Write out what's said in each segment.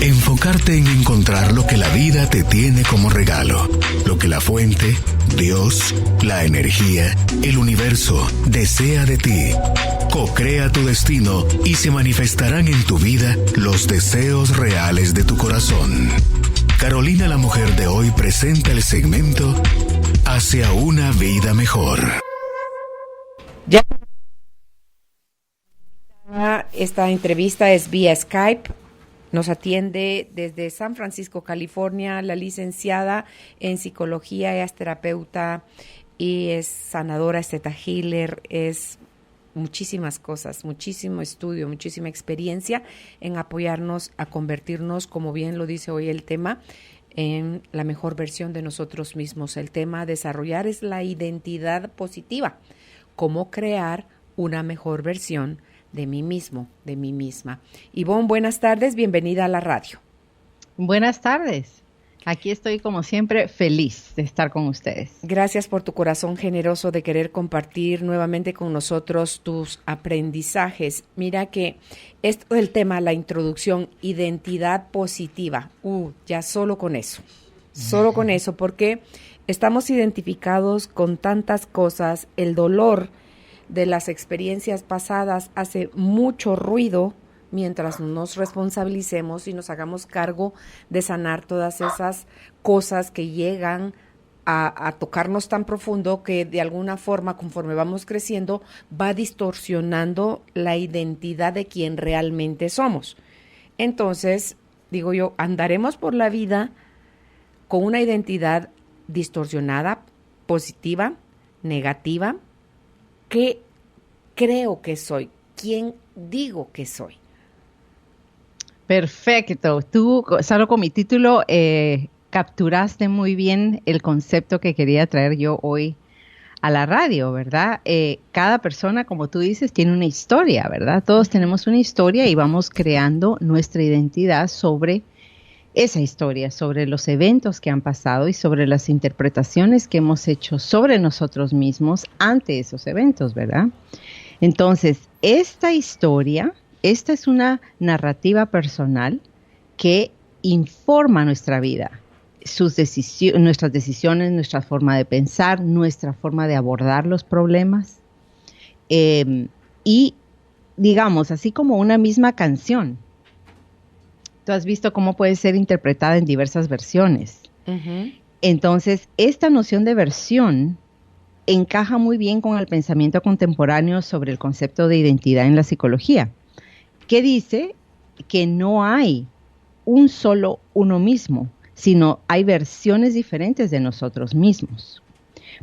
Enfocarte en encontrar lo que la vida te tiene como regalo, lo que la fuente, Dios, la energía, el universo desea de ti. Co-crea tu destino y se manifestarán en tu vida los deseos reales de tu corazón. Carolina, la mujer de hoy, presenta el segmento Hacia una vida mejor. Ya. Esta entrevista es vía Skype. Nos atiende desde San Francisco, California, la licenciada en psicología, ella es terapeuta y es sanadora, es theta healer, es muchísimas cosas, muchísimo estudio, muchísima experiencia en apoyarnos a convertirnos, como bien lo dice hoy el tema, en la mejor versión de nosotros mismos. El tema a desarrollar es la identidad positiva, cómo crear una mejor versión de mí mismo, de mí misma. Ivonne, buenas tardes, bienvenida a la radio. Buenas tardes. Aquí estoy como siempre feliz de estar con ustedes. Gracias por tu corazón generoso de querer compartir nuevamente con nosotros tus aprendizajes. Mira que esto del tema, la introducción, identidad positiva, ya solo con eso, porque estamos identificados con tantas cosas, el dolor de las experiencias pasadas hace mucho ruido mientras nos responsabilicemos y nos hagamos cargo de sanar todas esas cosas que llegan a tocarnos tan profundo que de alguna forma, conforme vamos creciendo, va distorsionando la identidad de quien realmente somos. Entonces, digo yo, andaremos por la vida con una identidad distorsionada, positiva, negativa. ¿Qué creo que soy? ¿Quién digo que soy? Perfecto. Tú, solo con mi título, capturaste muy bien el concepto que quería traer yo hoy a la radio, ¿verdad? Cada persona, como tú dices, tiene una historia, ¿verdad? Todos tenemos una historia y vamos creando nuestra identidad sobre esa historia, sobre los eventos que han pasado y sobre las interpretaciones que hemos hecho sobre nosotros mismos ante esos eventos, ¿verdad? Entonces, esta historia, esta es una narrativa personal que informa nuestra vida, nuestras decisiones, nuestra forma de pensar, nuestra forma de abordar los problemas. Y, digamos, así como una misma canción, tú has visto cómo puede ser interpretada en diversas versiones. Uh-huh. Entonces, esta noción de versión encaja muy bien con el pensamiento contemporáneo sobre el concepto de identidad en la psicología, que dice que no hay un solo uno mismo, sino hay versiones diferentes de nosotros mismos.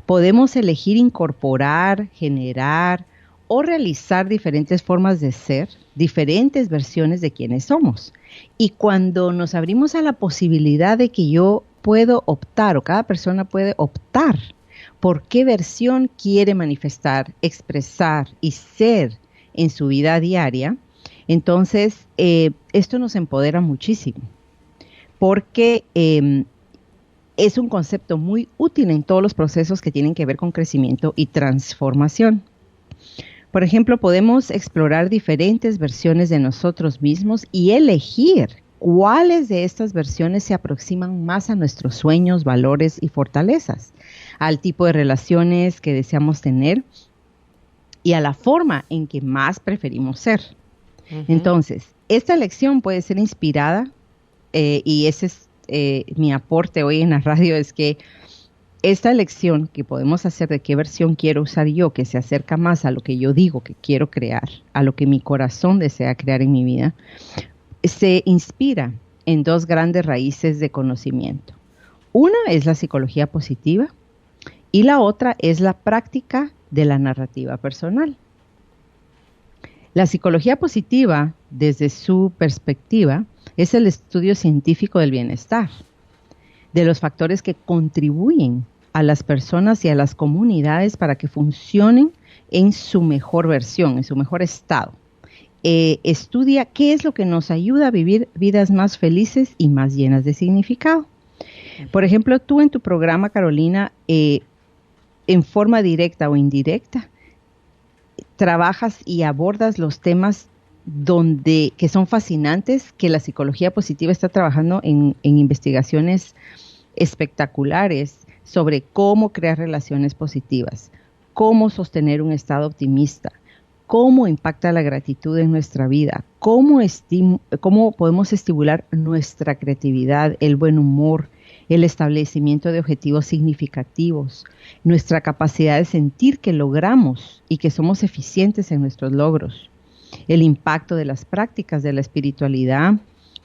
Podemos elegir incorporar, generar o realizar diferentes formas de ser, diferentes versiones de quienes somos. Y cuando nos abrimos a la posibilidad de que yo puedo optar, o cada persona puede optar por qué versión quiere manifestar, expresar y ser en su vida diaria, entonces esto nos empodera muchísimo, porque es un concepto muy útil en todos los procesos que tienen que ver con crecimiento y transformación. Por ejemplo, podemos explorar diferentes versiones de nosotros mismos y elegir cuáles de estas versiones se aproximan más a nuestros sueños, valores y fortalezas, al tipo de relaciones que deseamos tener y a la forma en que más preferimos ser. Uh-huh. Entonces, esta elección puede ser inspirada, y ese es mi aporte hoy en la radio, es que esta elección que podemos hacer de qué versión quiero usar yo, que se acerca más a lo que yo digo que quiero crear, a lo que mi corazón desea crear en mi vida, se inspira en dos grandes raíces de conocimiento. Una es la psicología positiva y la otra es la práctica de la narrativa personal. La psicología positiva, desde su perspectiva, es el estudio científico del bienestar, de los factores que contribuyen a las personas y a las comunidades para que funcionen en su mejor versión, en su mejor estado. Estudia qué es lo que nos ayuda a vivir vidas más felices y más llenas de significado. Por ejemplo, tú en tu programa, Carolina, en forma directa o indirecta, trabajas y abordas los temas que son fascinantes, que la psicología positiva está trabajando en investigaciones espectaculares sobre cómo crear relaciones positivas, cómo sostener un estado optimista, cómo impacta la gratitud en nuestra vida, cómo podemos estimular nuestra creatividad, el buen humor, el establecimiento de objetivos significativos, nuestra capacidad de sentir que logramos y que somos eficientes en nuestros logros, el impacto de las prácticas de la espiritualidad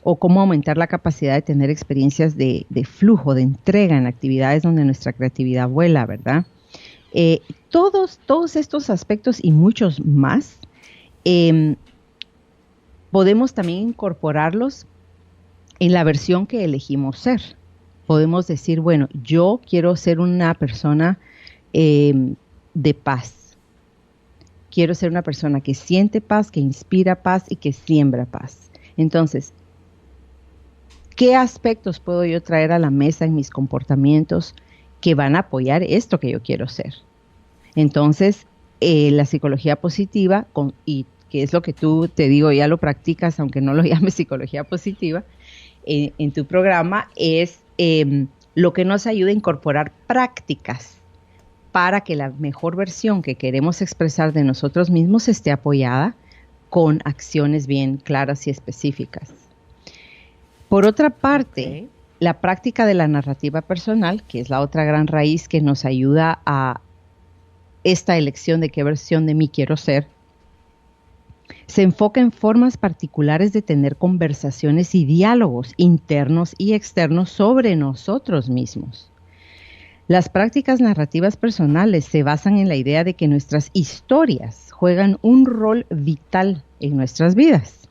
o cómo aumentar la capacidad de tener experiencias de flujo, de entrega en actividades donde nuestra creatividad vuela, ¿verdad? Todos estos aspectos y muchos más podemos también incorporarlos en la versión que elegimos ser. Podemos decir, bueno, yo quiero ser una persona de paz. Quiero ser una persona que siente paz, que inspira paz y que siembra paz. Entonces, ¿qué aspectos puedo yo traer a la mesa en mis comportamientos que van a apoyar esto que yo quiero ser? Entonces, la psicología positiva, y que es lo que tú, te digo, ya lo practicas, aunque no lo llames psicología positiva, en tu programa, es lo que nos ayuda a incorporar prácticas para que la mejor versión que queremos expresar de nosotros mismos esté apoyada con acciones bien claras y específicas. Por otra parte, la práctica de la narrativa personal, que es la otra gran raíz que nos ayuda a esta elección de qué versión de mí quiero ser, se enfoca en formas particulares de tener conversaciones y diálogos internos y externos sobre nosotros mismos. Las prácticas narrativas personales se basan en la idea de que nuestras historias juegan un rol vital en nuestras vidas.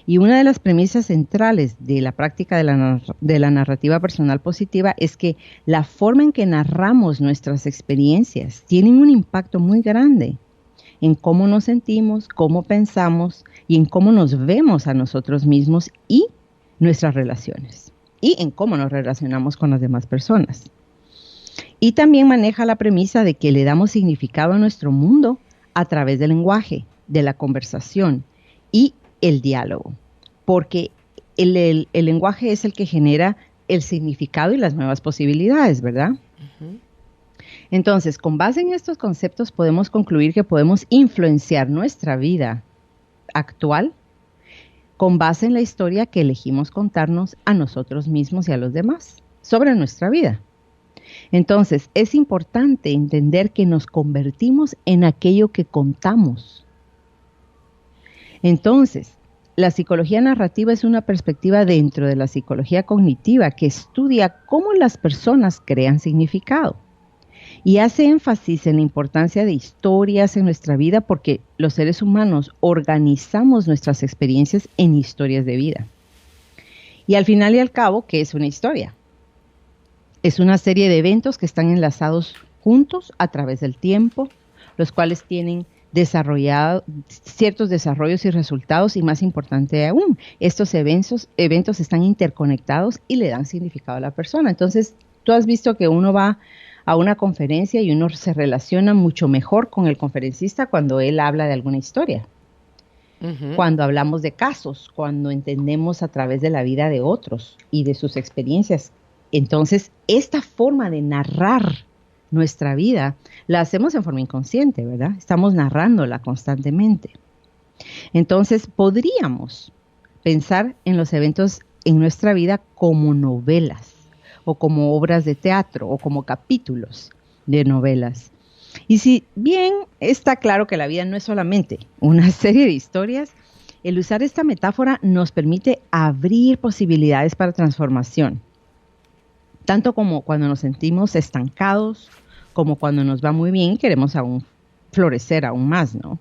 Y una de las premisas centrales de la práctica de la narrativa personal positiva es que la forma en que narramos nuestras experiencias tiene un impacto muy grande en cómo nos sentimos, cómo pensamos y en cómo nos vemos a nosotros mismos y nuestras relaciones, y en cómo nos relacionamos con las demás personas. Y también maneja la premisa de que le damos significado a nuestro mundo a través del lenguaje, de la conversación y el diálogo, porque el lenguaje es el que genera el significado y las nuevas posibilidades, ¿verdad? Uh-huh. Entonces, con base en estos conceptos podemos concluir que podemos influenciar nuestra vida actual con base en la historia que elegimos contarnos a nosotros mismos y a los demás sobre nuestra vida. Entonces, es importante entender que nos convertimos en aquello que contamos. Entonces, la psicología narrativa es una perspectiva dentro de la psicología cognitiva que estudia cómo las personas crean significado y hace énfasis en la importancia de historias en nuestra vida porque los seres humanos organizamos nuestras experiencias en historias de vida. Y al final y al cabo, ¿qué es una historia? Es una serie de eventos que están enlazados juntos a través del tiempo, los cuales tienen desarrollado ciertos desarrollos y resultados, y más importante aún, estos eventos están interconectados y le dan significado a la persona. Entonces, tú has visto que uno va a una conferencia y uno se relaciona mucho mejor con el conferencista cuando él habla de alguna historia. Uh-huh. Cuando hablamos de casos, cuando entendemos a través de la vida de otros y de sus experiencias. Entonces, esta forma de narrar nuestra vida la hacemos en forma inconsciente, ¿verdad? Estamos narrándola constantemente. Entonces, podríamos pensar en los eventos en nuestra vida como novelas, o como obras de teatro, o como capítulos de novelas. Y si bien está claro que la vida no es solamente una serie de historias, el usar esta metáfora nos permite abrir posibilidades para transformación, tanto como cuando nos sentimos estancados, como cuando nos va muy bien y queremos aún florecer aún más, ¿no?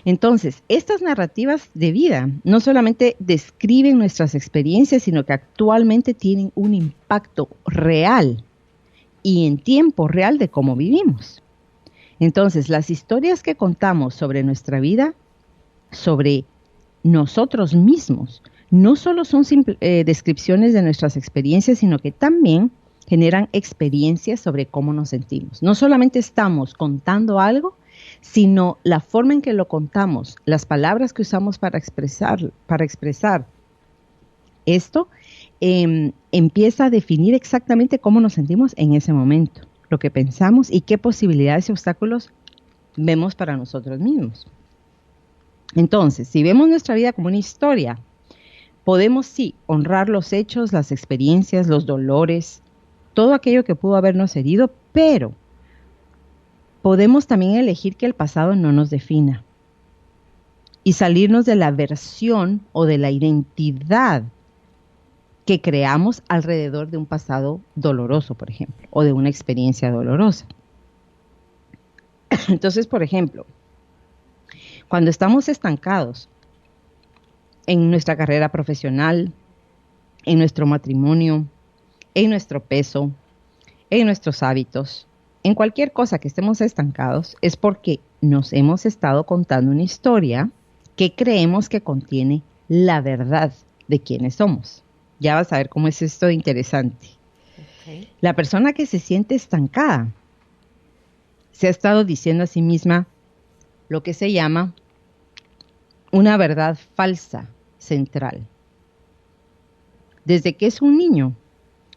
Entonces, estas narrativas de vida no solamente describen nuestras experiencias, sino que actualmente tienen un impacto real y en tiempo real de cómo vivimos. Entonces, las historias que contamos sobre nuestra vida, sobre nosotros mismos, no solo son descripciones de nuestras experiencias, sino que también generan experiencias sobre cómo nos sentimos. No solamente estamos contando algo, sino la forma en que lo contamos, las palabras que usamos para expresar esto, empieza a definir exactamente cómo nos sentimos en ese momento, lo que pensamos y qué posibilidades y obstáculos vemos para nosotros mismos. Entonces, si vemos nuestra vida como una historia, podemos sí honrar los hechos, las experiencias, los dolores, todo aquello que pudo habernos herido, pero podemos también elegir que el pasado no nos defina y salirnos de la versión o de la identidad que creamos alrededor de un pasado doloroso, por ejemplo, o de una experiencia dolorosa. Entonces, por ejemplo, cuando estamos estancados en nuestra carrera profesional, en nuestro matrimonio, en nuestro peso, en nuestros hábitos, en cualquier cosa que estemos estancados, es porque nos hemos estado contando una historia que creemos que contiene la verdad de quiénes somos. Ya vas a ver cómo es esto interesante. Okay. La persona que se siente estancada se ha estado diciendo a sí misma lo que se llama una verdad falsa central. Desde que es un niño,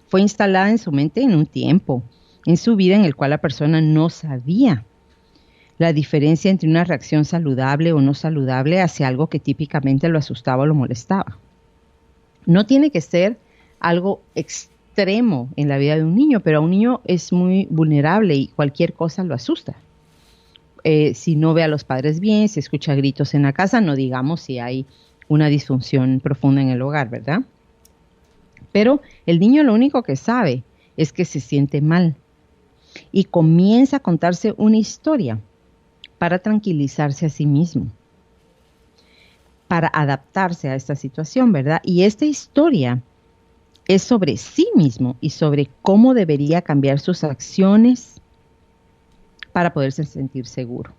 fue instalada en su mente en un tiempo, en su vida en el cual la persona no sabía la diferencia entre una reacción saludable o no saludable hacia algo que típicamente lo asustaba o lo molestaba. No tiene que ser algo extremo en la vida de un niño, pero a un niño es muy vulnerable y cualquier cosa lo asusta. Si no ve a los padres bien, si escucha gritos en la casa, no digamos si hay una disfunción profunda en el hogar, ¿verdad? Pero el niño lo único que sabe es que se siente mal y comienza a contarse una historia para tranquilizarse a sí mismo, para adaptarse a esta situación, ¿verdad? Y esta historia es sobre sí mismo y sobre cómo debería cambiar sus acciones para poderse sentir seguro.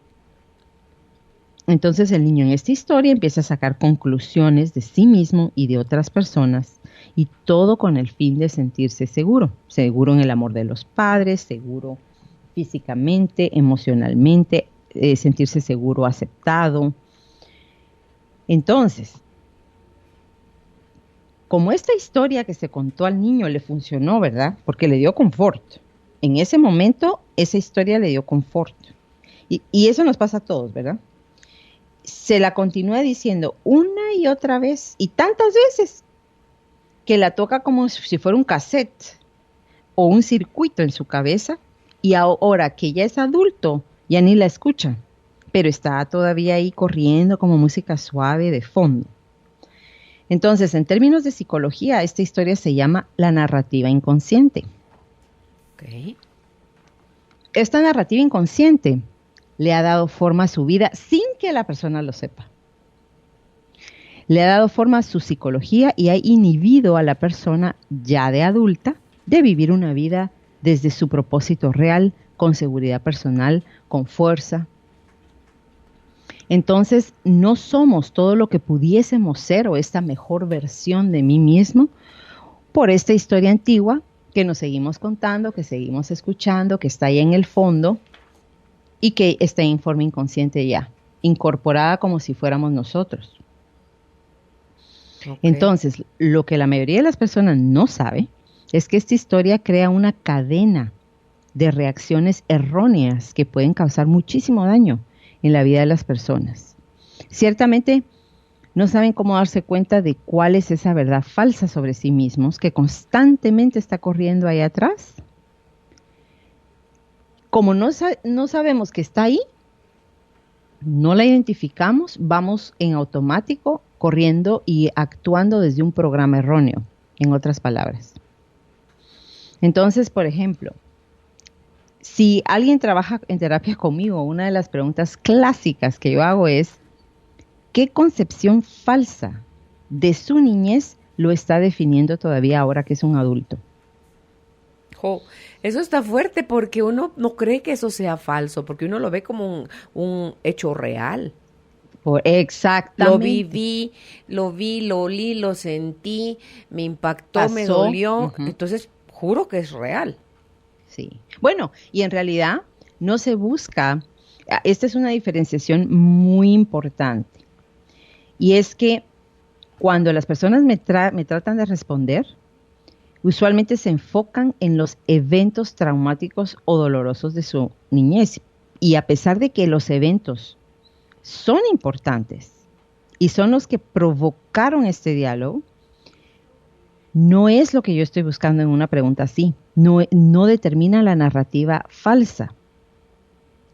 Entonces el niño en esta historia empieza a sacar conclusiones de sí mismo y de otras personas, y todo con el fin de sentirse seguro, seguro en el amor de los padres, seguro físicamente, emocionalmente, sentirse seguro, aceptado. Entonces, como esta historia que se contó al niño le funcionó, ¿verdad? Porque le dio confort. En ese momento, esa historia le dio confort. Y eso nos pasa a todos, ¿verdad? Se la continúa diciendo una y otra vez, y tantas veces, que la toca como si fuera un cassette o un circuito en su cabeza, y ahora que ya es adulto, ya ni la escucha, pero está todavía ahí corriendo como música suave de fondo. Entonces, en términos de psicología, esta historia se llama la narrativa inconsciente. Okay. Esta narrativa inconsciente le ha dado forma a su vida sin que la persona lo sepa. Le ha dado forma a su psicología y ha inhibido a la persona ya de adulta de vivir una vida desde su propósito real, con seguridad personal, con fuerza. Entonces, no somos todo lo que pudiésemos ser o esta mejor versión de mí mismo por esta historia antigua que nos seguimos contando, que seguimos escuchando, que está ahí en el fondo y que está en forma inconsciente ya, incorporada como si fuéramos nosotros. Okay. Entonces, lo que la mayoría de las personas no sabe es que esta historia crea una cadena de reacciones erróneas que pueden causar muchísimo daño en la vida de las personas. Ciertamente no saben cómo darse cuenta de cuál es esa verdad falsa sobre sí mismos que constantemente está corriendo ahí atrás. Como no sabemos que está ahí, no la identificamos, vamos en automático corriendo y actuando desde un programa erróneo, en otras palabras. Entonces, por ejemplo, si alguien trabaja en terapia conmigo, una de las preguntas clásicas que yo hago es, ¿qué concepción falsa de su niñez lo está definiendo todavía ahora que es un adulto? Eso está fuerte porque uno no cree que eso sea falso, porque uno lo ve como un hecho real. Exactamente. Lo vi, lo olí, lo sentí, me impactó, pasó, me dolió. Uh-huh. Entonces, juro que es real. Sí. Bueno, y en realidad no se busca esta es una diferenciación muy importante. Y es que cuando las personas me tratan de responder, usualmente se enfocan en los eventos traumáticos o dolorosos de su niñez. Y a pesar de que los eventos son importantes y son los que provocaron este diálogo, no es lo que yo estoy buscando en una pregunta así. No determina la narrativa falsa,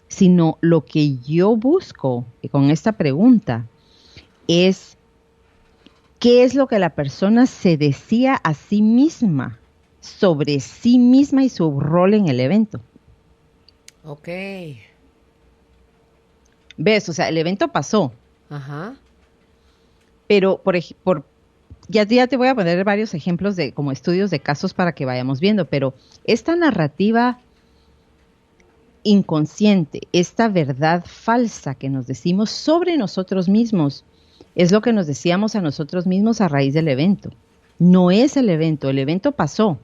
sino lo que yo busco con esta pregunta es qué es lo que la persona se decía a sí misma sobre sí misma y su rol en el evento. Ok. ¿Ves? O sea, el evento pasó. Ajá. Pero ya te voy a poner varios ejemplos de como estudios de casos para que vayamos viendo, pero esta narrativa inconsciente, esta verdad falsa que nos decimos sobre nosotros mismos, es lo que nos decíamos a nosotros mismos a raíz del evento. No es el evento pasó.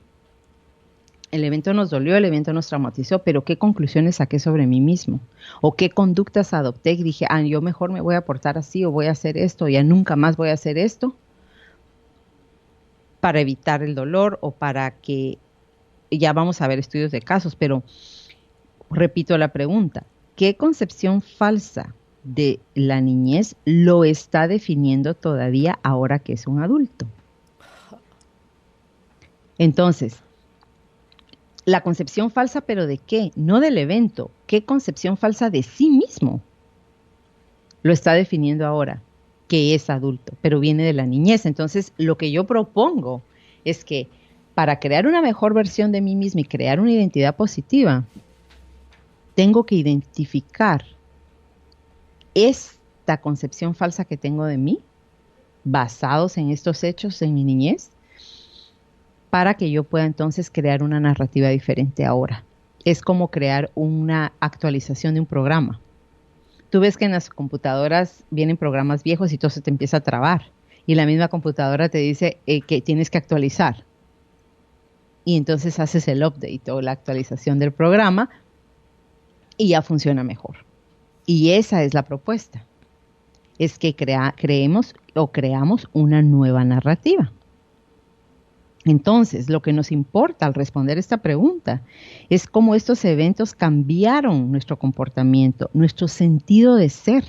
El evento nos dolió, el evento nos traumatizó, pero ¿qué conclusiones saqué sobre mí mismo? ¿O qué conductas adopté y dije, yo mejor me voy a portar así o voy a hacer esto, ya nunca más voy a hacer esto? Para evitar el dolor o para que, ya vamos a ver estudios de casos, pero repito la pregunta, ¿qué concepción falsa de la niñez lo está definiendo todavía ahora que es un adulto? Entonces, la concepción falsa, ¿pero de qué? No del evento. ¿Qué concepción falsa de sí mismo lo está definiendo ahora que es adulto, pero viene de la niñez? Entonces, lo que yo propongo es que para crear una mejor versión de mí mismo y crear una identidad positiva, tengo que identificar esta concepción falsa que tengo de mí, basados en estos hechos en mi niñez, para que yo pueda entonces crear una narrativa diferente ahora. Es como crear una actualización de un programa. Tú ves que en las computadoras vienen programas viejos y todo se te empieza a trabar. Y la misma computadora te dice que tienes que actualizar. Y entonces haces el update o la actualización del programa y ya funciona mejor. Y esa es la propuesta. Es que creamos una nueva narrativa. Entonces, lo que nos importa al responder esta pregunta es cómo estos eventos cambiaron nuestro comportamiento, nuestro sentido de ser.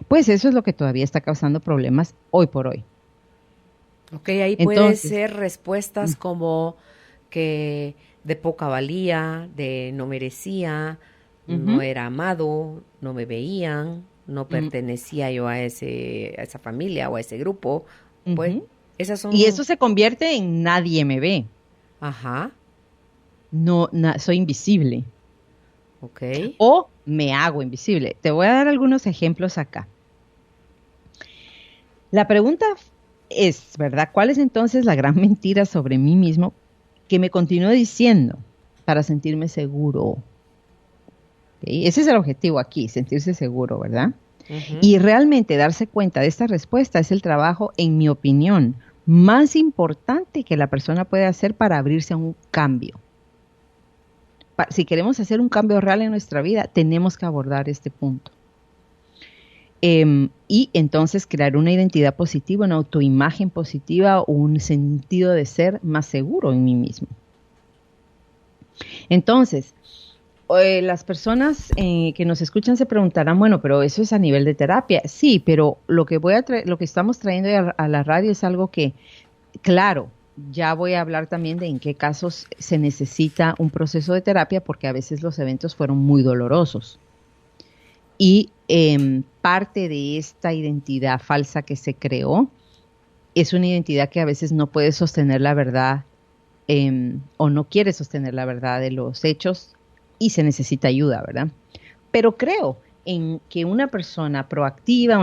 Pues eso es lo que todavía está causando problemas hoy por hoy. Ok, ahí puede ser respuestas como que de poca valía, de no merecía, no era amado, no me veían, no pertenecía yo a esa familia o a ese grupo. Pues esas son... Y eso se convierte en nadie me ve. Ajá. No, soy invisible. Ok. O me hago invisible. Te voy a dar algunos ejemplos acá. La pregunta es, ¿verdad? ¿Cuál es entonces la gran mentira sobre mí mismo que me continúo diciendo para sentirme seguro? ¿Okay? Ese es el objetivo aquí, sentirse seguro, ¿verdad? Y realmente darse cuenta de esta respuesta es el trabajo, en mi opinión, más importante que la persona puede hacer para abrirse a un cambio. Si queremos hacer un cambio real en nuestra vida, tenemos que abordar este punto. Y entonces crear una identidad positiva, una autoimagen positiva, un sentido de ser más seguro en mí mismo. Entonces, las personas que nos escuchan se preguntarán, bueno, pero eso es a nivel de terapia. Sí, pero lo que estamos trayendo a la radio es algo que, claro, ya voy a hablar también de en qué casos se necesita un proceso de terapia, porque a veces los eventos fueron muy dolorosos. Y parte de esta identidad falsa que se creó es una identidad que a veces no puede sostener la verdad o no quiere sostener la verdad de los hechos y se necesita ayuda, ¿verdad? Pero creo en que una persona proactiva,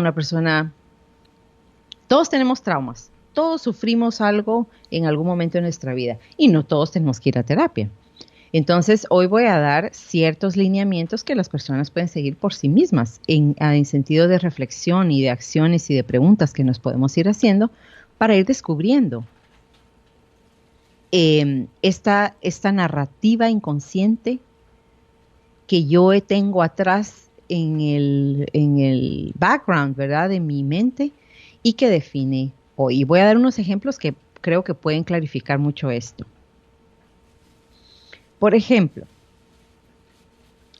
todos tenemos traumas, todos sufrimos algo en algún momento de nuestra vida y no todos tenemos que ir a terapia. Entonces, hoy voy a dar ciertos lineamientos que las personas pueden seguir por sí mismas en sentido de reflexión y de acciones y de preguntas que nos podemos ir haciendo para ir descubriendo esta narrativa inconsciente que yo tengo atrás en el background, ¿verdad? De mi mente y que define hoy. Y voy a dar unos ejemplos que creo que pueden clarificar mucho esto. Por ejemplo,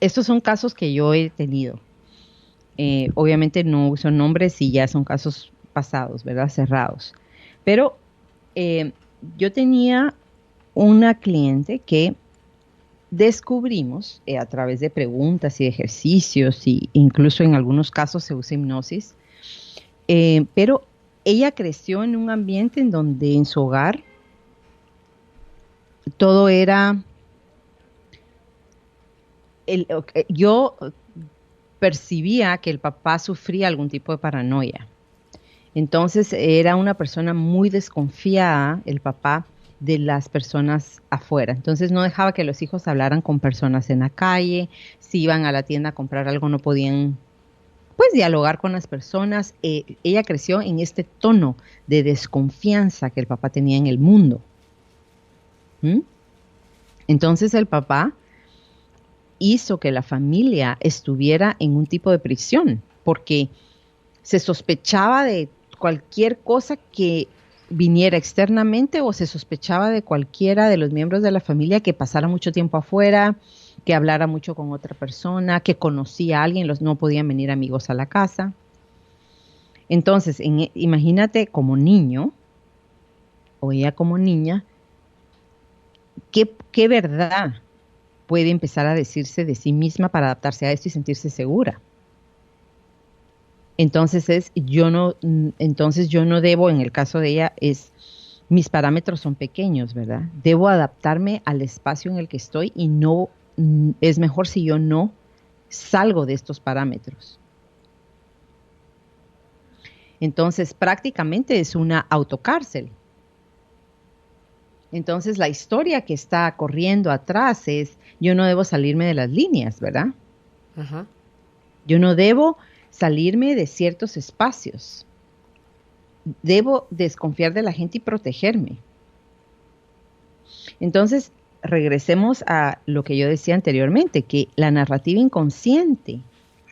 estos son casos que yo he tenido. Obviamente no uso nombres y ya son casos pasados, ¿verdad? Cerrados. Pero yo tenía una cliente que descubrimos a través de preguntas y ejercicios, y incluso en algunos casos se usa hipnosis, pero ella creció en un ambiente en donde en su hogar todo era... yo percibía que el papá sufría algún tipo de paranoia. Entonces era una persona muy desconfiada, el papá, de las personas afuera. Entonces no dejaba que los hijos hablaran con personas en la calle. Si iban a la tienda a comprar algo no podían, pues, dialogar con las personas. Ella creció en este tono de desconfianza que el papá tenía en el mundo. Entonces el papá hizo que la familia estuviera en un tipo de prisión, porque se sospechaba de cualquier cosa que viniera externamente, o se sospechaba de cualquiera de los miembros de la familia que pasara mucho tiempo afuera, que hablara mucho con otra persona, que conocía a alguien, no podían venir amigos a la casa. Entonces, imagínate como niño, o ella como niña, ¿qué verdad puede empezar a decirse de sí misma para adaptarse a esto y sentirse segura? Entonces yo no debo, en el caso de ella, mis parámetros son pequeños, ¿verdad? Debo adaptarme al espacio en el que estoy y no, es mejor si yo no salgo de estos parámetros. Entonces prácticamente es una autocárcel. Entonces la historia que está corriendo atrás es, yo no debo salirme de las líneas, ¿verdad? Ajá. Yo no debo salirme de ciertos espacios. Debo desconfiar de la gente y protegerme. Entonces, regresemos a lo que yo decía anteriormente, que la narrativa inconsciente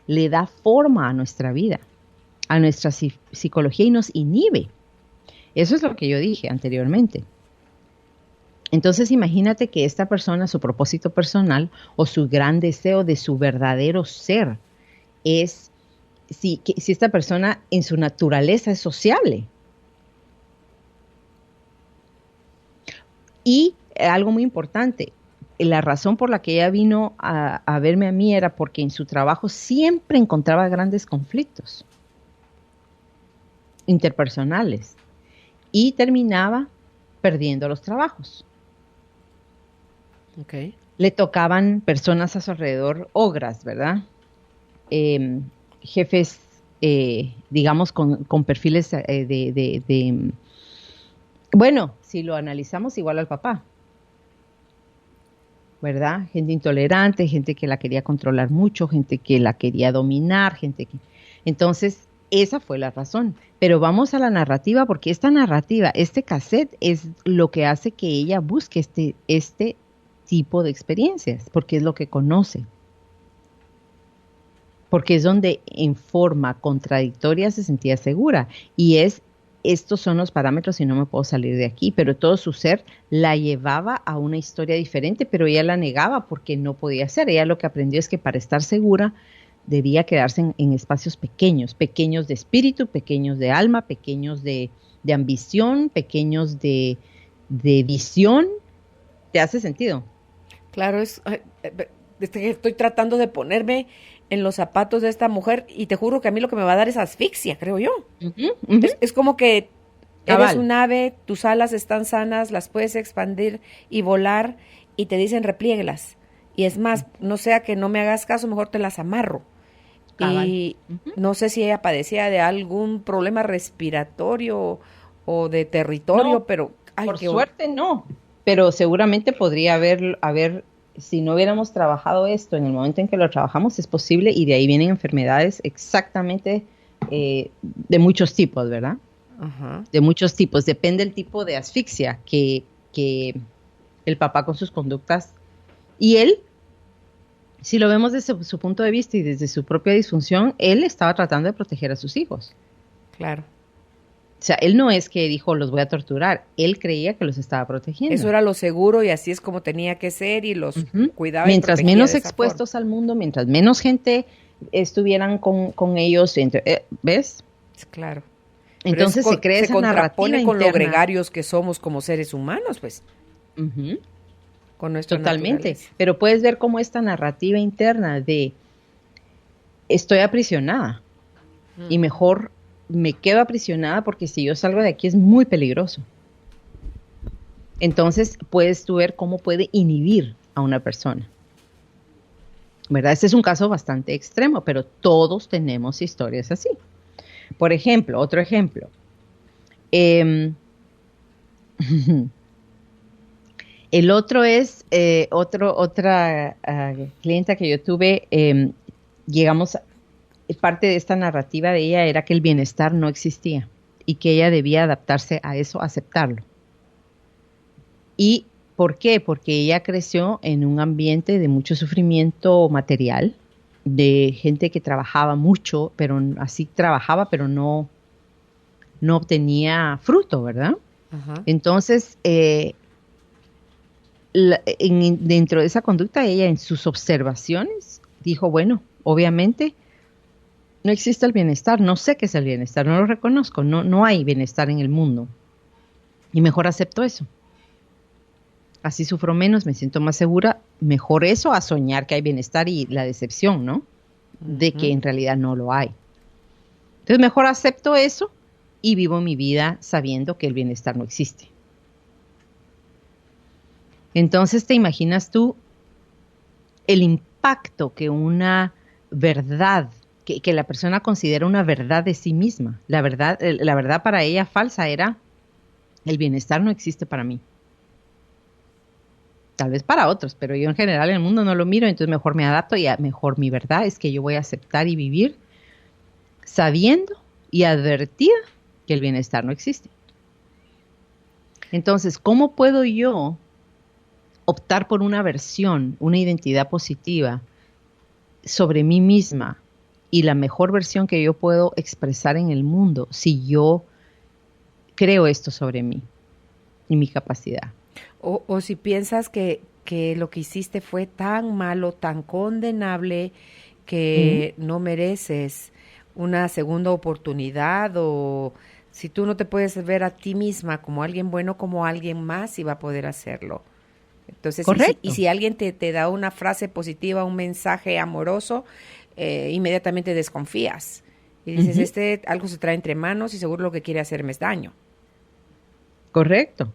le da forma a nuestra vida, a nuestra psicología, y nos inhibe. Eso es lo que yo dije anteriormente. Entonces, imagínate que esta persona, su propósito personal o su gran deseo de su verdadero ser es, si esta persona en su naturaleza es sociable. Y algo muy importante, la razón por la que ella vino a verme a mí era porque en su trabajo siempre encontraba grandes conflictos interpersonales y terminaba perdiendo los trabajos. Okay. Le tocaban personas a su alrededor, ogras, ¿verdad? Jefes, digamos, con perfiles bueno, si lo analizamos, igual al papá, ¿verdad? Gente intolerante, gente que la quería controlar mucho, gente que la quería dominar, Entonces, esa fue la razón. Pero vamos a la narrativa, porque esta narrativa, este cassette, es lo que hace que ella busque este tipo de experiencias, porque es lo que conoce. Porque es donde en forma contradictoria se sentía segura. Y estos son los parámetros y no me puedo salir de aquí. Pero todo su ser la llevaba a una historia diferente, pero ella la negaba porque no podía ser. Ella lo que aprendió es que para estar segura debía quedarse en espacios pequeños, pequeños de espíritu, pequeños de alma, pequeños de ambición, pequeños de visión. ¿Te hace sentido? Claro, estoy tratando de ponerme en los zapatos de esta mujer y te juro que a mí lo que me va a dar es asfixia, creo yo. Es como que eres un ave, tus alas están sanas, las puedes expandir y volar y te dicen replieguelas. Y es más, no sea que no me hagas caso, mejor te las amarro. Y no sé si ella padecía de algún problema respiratorio o de territorio, no, pero... por suerte no, pero seguramente podría haber, si no hubiéramos trabajado esto en el momento en que lo trabajamos, es posible, y de ahí vienen enfermedades exactamente de muchos tipos, ¿verdad? Ajá. De muchos tipos, depende del tipo de asfixia que el papá con sus conductas y él Si lo vemos desde su punto de vista y desde su propia disfunción, él estaba tratando de proteger a sus hijos. Claro. O sea, él no es que dijo, los voy a torturar. Él creía que los estaba protegiendo. Eso era lo seguro y así es como tenía que ser y los cuidaba. Mientras menos expuestos al mundo, mientras menos gente estuvieran con ellos, ¿ves? Claro. Entonces se crea esa narrativa interna. Con lo gregarios que somos como seres humanos, pues. Con nuestra Totalmente. naturaleza. Pero puedes ver cómo esta narrativa interna de estoy aprisionada y mejor me quedo aprisionada porque si yo salgo de aquí es muy peligroso. Entonces puedes tú ver cómo puede inhibir a una persona. ¿Verdad? Este es un caso bastante extremo, pero todos tenemos historias así. Por ejemplo, otro ejemplo. El otro es otra clienta que yo tuve, parte de esta narrativa de ella era que el bienestar no existía y que ella debía adaptarse a eso, aceptarlo. ¿Y por qué? Porque ella creció en un ambiente de mucho sufrimiento material, de gente que trabajaba mucho, pero así trabajaba, pero no obtenía fruto, ¿verdad? Ajá. Entonces, dentro de esa conducta, ella en sus observaciones dijo, bueno, obviamente no existe el bienestar, no sé qué es el bienestar, no lo reconozco, no hay bienestar en el mundo. Y mejor acepto eso. Así sufro menos, me siento más segura, mejor eso a soñar que hay bienestar y la decepción, ¿no? De que en realidad no lo hay. Entonces mejor acepto eso y vivo mi vida sabiendo que el bienestar no existe. Entonces te imaginas tú el impacto que una verdad, que la persona considera una verdad de sí misma, la verdad para ella falsa era el bienestar no existe para mí. Tal vez para otros, pero yo en general en el mundo no lo miro, entonces mejor me adapto y mejor mi verdad es que yo voy a aceptar y vivir sabiendo y advertida que el bienestar no existe. Entonces, ¿cómo puedo yo optar por una versión, una identidad positiva sobre mí misma y la mejor versión que yo puedo expresar en el mundo si yo creo esto sobre mí y mi capacidad? O si piensas que lo que hiciste fue tan malo, tan condenable, que no mereces una segunda oportunidad, o si tú no te puedes ver a ti misma como alguien bueno, como alguien más iba a poder hacerlo. Entonces, y si alguien te da una frase positiva, un mensaje amoroso, inmediatamente desconfías. Y dices, algo se trae entre manos y seguro lo que quiere hacerme es daño. Correcto.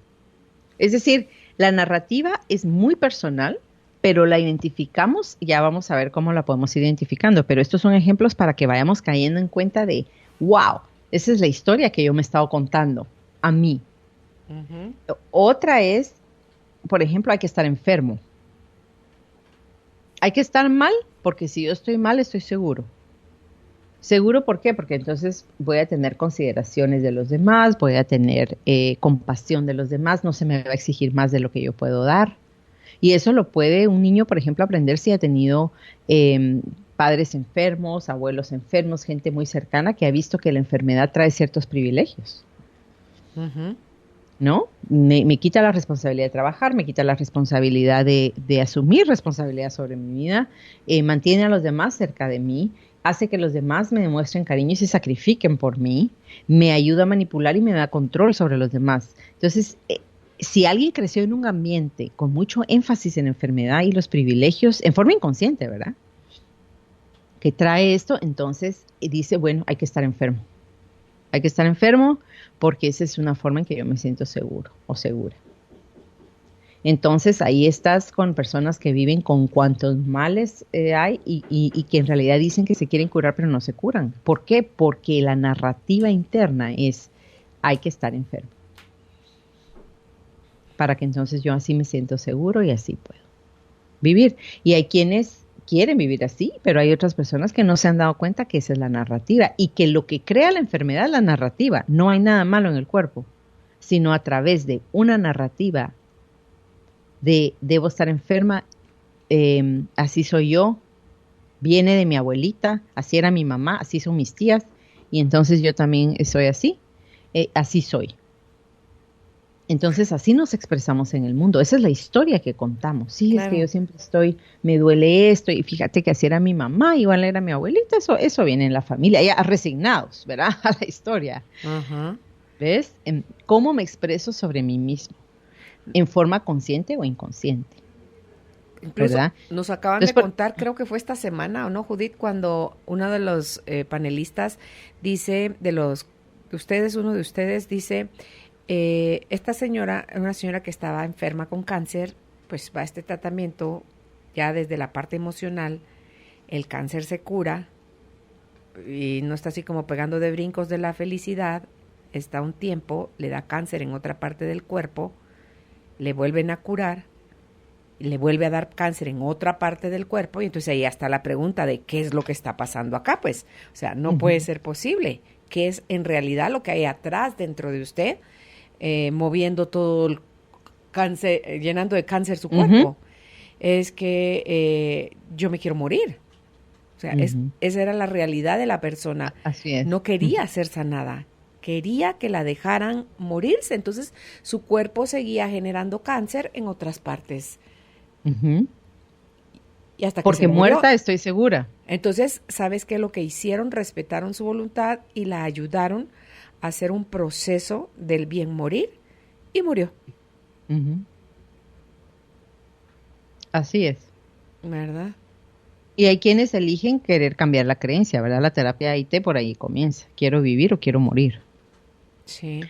Es decir, la narrativa es muy personal, pero la identificamos, ya vamos a ver cómo la podemos ir identificando, pero estos son ejemplos para que vayamos cayendo en cuenta de, wow, esa es la historia que yo me he estado contando a mí. Otra es, por ejemplo, hay que estar enfermo. Hay que estar mal, porque si yo estoy mal, estoy seguro. ¿Seguro por qué? Porque entonces voy a tener consideraciones de los demás, voy a tener compasión de los demás, no se me va a exigir más de lo que yo puedo dar. Y eso lo puede un niño, por ejemplo, aprender si ha tenido padres enfermos, abuelos enfermos, gente muy cercana que ha visto que la enfermedad trae ciertos privilegios. ¿No? Me quita la responsabilidad de trabajar, me quita la responsabilidad de asumir responsabilidad sobre mi vida, mantiene a los demás cerca de mí, hace que los demás me demuestren cariño y se sacrifiquen por mí, me ayuda a manipular y me da control sobre los demás. Entonces, si alguien creció en un ambiente con mucho énfasis en enfermedad y los privilegios, en forma inconsciente, ¿verdad?, que trae esto, entonces dice, bueno, hay que estar enfermo. Hay que estar enfermo porque esa es una forma en que yo me siento seguro o segura. Entonces ahí estás con personas que viven con cuantos males hay y que en realidad dicen que se quieren curar pero no se curan. ¿Por qué? Porque la narrativa interna es hay que estar enfermo. Para que entonces yo así me siento seguro y así puedo vivir. Y hay quienes quieren vivir así, pero hay otras personas que no se han dado cuenta que esa es la narrativa y que lo que crea la enfermedad es la narrativa. No hay nada malo en el cuerpo, sino a través de una narrativa de debo estar enferma así soy yo, viene de mi abuelita, así era mi mamá, así son mis tías, y entonces yo también soy así, así soy. Entonces así nos expresamos en el mundo, esa es la historia que contamos. Sí, claro. Es que yo siempre me duele esto, y fíjate que así era mi mamá, igual era mi abuelita, eso viene en la familia, ya resignados, ¿verdad? A la historia. Uh-huh. ¿Ves? ¿Cómo me expreso sobre mí mismo? ¿En forma consciente o inconsciente? Incluso ¿verdad? Nos acaban de contar, creo que fue esta semana, ¿o no, Judith? Cuando uno de los panelistas dice, uno de ustedes dice, esta señora, una señora que estaba enferma con cáncer, pues va a este tratamiento, ya desde la parte emocional, el cáncer se cura, y no está así como pegando de brincos de la felicidad, está un tiempo, le da cáncer en otra parte del cuerpo, le vuelven a curar, le vuelve a dar cáncer en otra parte del cuerpo, y entonces ahí está la pregunta de qué es lo que está pasando acá, pues, o sea, no puede ser posible, qué es en realidad lo que hay atrás dentro de usted, moviendo todo el cáncer, llenando de cáncer su cuerpo, es que yo me quiero morir, o sea, esa era la realidad de la persona, así es. No quería ser sanada, quería que la dejaran morirse, entonces su cuerpo seguía generando cáncer en otras partes. Y hasta que porque se murió. Muerta estoy segura. Entonces, ¿sabes qué? Lo que hicieron, respetaron su voluntad y la ayudaron a hacer un proceso del bien morir, y murió. Así es. ¿Verdad? Y hay quienes eligen querer cambiar la creencia, ¿verdad? La terapia AIT por ahí comienza. ¿Quiero vivir o quiero morir? Sí.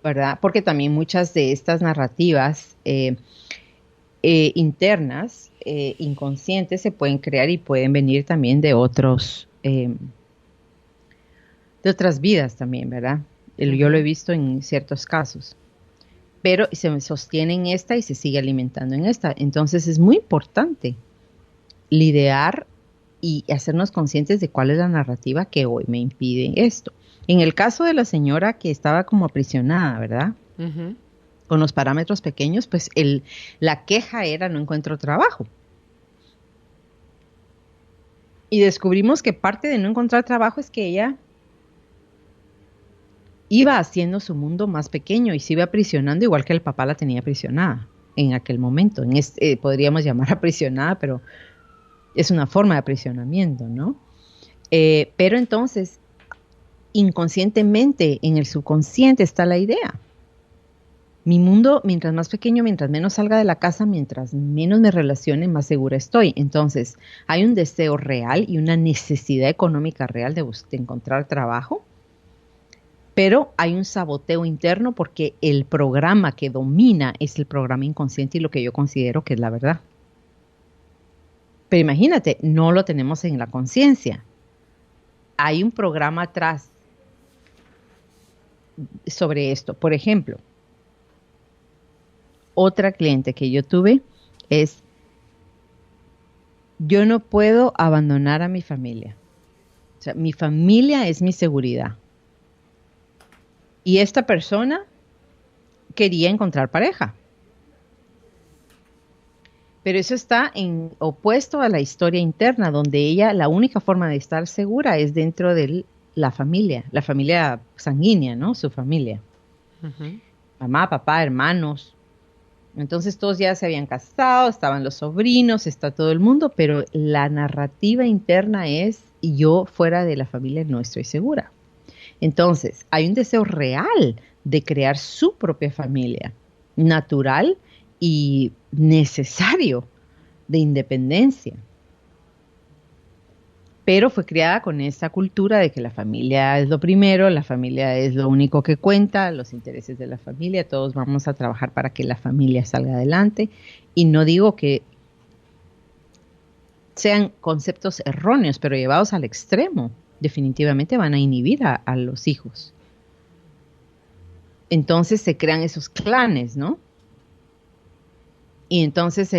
¿Verdad? Porque también muchas de estas narrativas internas, inconscientes, se pueden crear y pueden venir también de otras vidas también, ¿verdad? Yo lo he visto en ciertos casos. Pero se sostiene en esta y se sigue alimentando en esta. Entonces es muy importante lidiar y hacernos conscientes de cuál es la narrativa que hoy me impide esto. En el caso de la señora que estaba como aprisionada, ¿verdad? Con los parámetros pequeños, pues la queja era no encuentro trabajo. Y descubrimos que parte de no encontrar trabajo es que ella iba haciendo su mundo más pequeño y se iba aprisionando igual que el papá la tenía aprisionada en aquel momento. Podríamos llamar aprisionada, pero es una forma de aprisionamiento, ¿no? Pero entonces, inconscientemente, en el subconsciente está la idea. Mi mundo, mientras más pequeño, mientras menos salga de la casa, mientras menos me relacione, más segura estoy. Entonces, hay un deseo real y una necesidad económica real de encontrar trabajo, pero hay un saboteo interno porque el programa que domina es el programa inconsciente y lo que yo considero que es la verdad. Pero imagínate, no lo tenemos en la conciencia. Hay un programa atrás sobre esto. Por ejemplo, otra cliente que yo tuve es, yo no puedo abandonar a mi familia. O sea, mi familia es mi seguridad. Y esta persona quería encontrar pareja. Pero eso está opuesto a la historia interna, donde ella, la única forma de estar segura es dentro de la familia sanguínea, ¿no? Su familia. Mamá, papá, hermanos. Entonces todos ya se habían casado, estaban los sobrinos, está todo el mundo, pero la narrativa interna es, yo fuera de la familia no estoy segura. Entonces, hay un deseo real de crear su propia familia, natural y necesario, de independencia. Pero fue criada con esta cultura de que la familia es lo primero, la familia es lo único que cuenta, los intereses de la familia, todos vamos a trabajar para que la familia salga adelante. Y no digo que sean conceptos erróneos, pero llevados al extremo, definitivamente van a inhibir a los hijos. Entonces se crean esos clanes, ¿no? Y entonces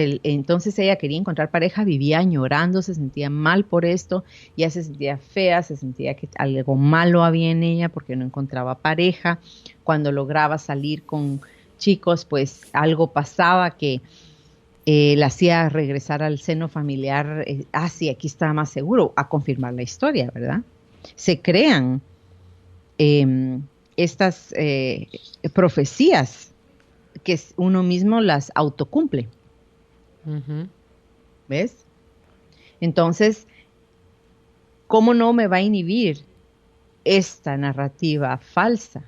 ella quería encontrar pareja, vivía añorando, se sentía mal por esto, ya se sentía fea, se sentía que algo malo había en ella porque no encontraba pareja. Cuando lograba salir con chicos, pues algo pasaba que la hacía regresar al seno familiar, sí, aquí estaba más seguro, a confirmar la historia, ¿verdad? Se crean estas profecías que uno mismo las autocumple. Ujú. ¿Ves? Entonces, ¿cómo no me va a inhibir esta narrativa falsa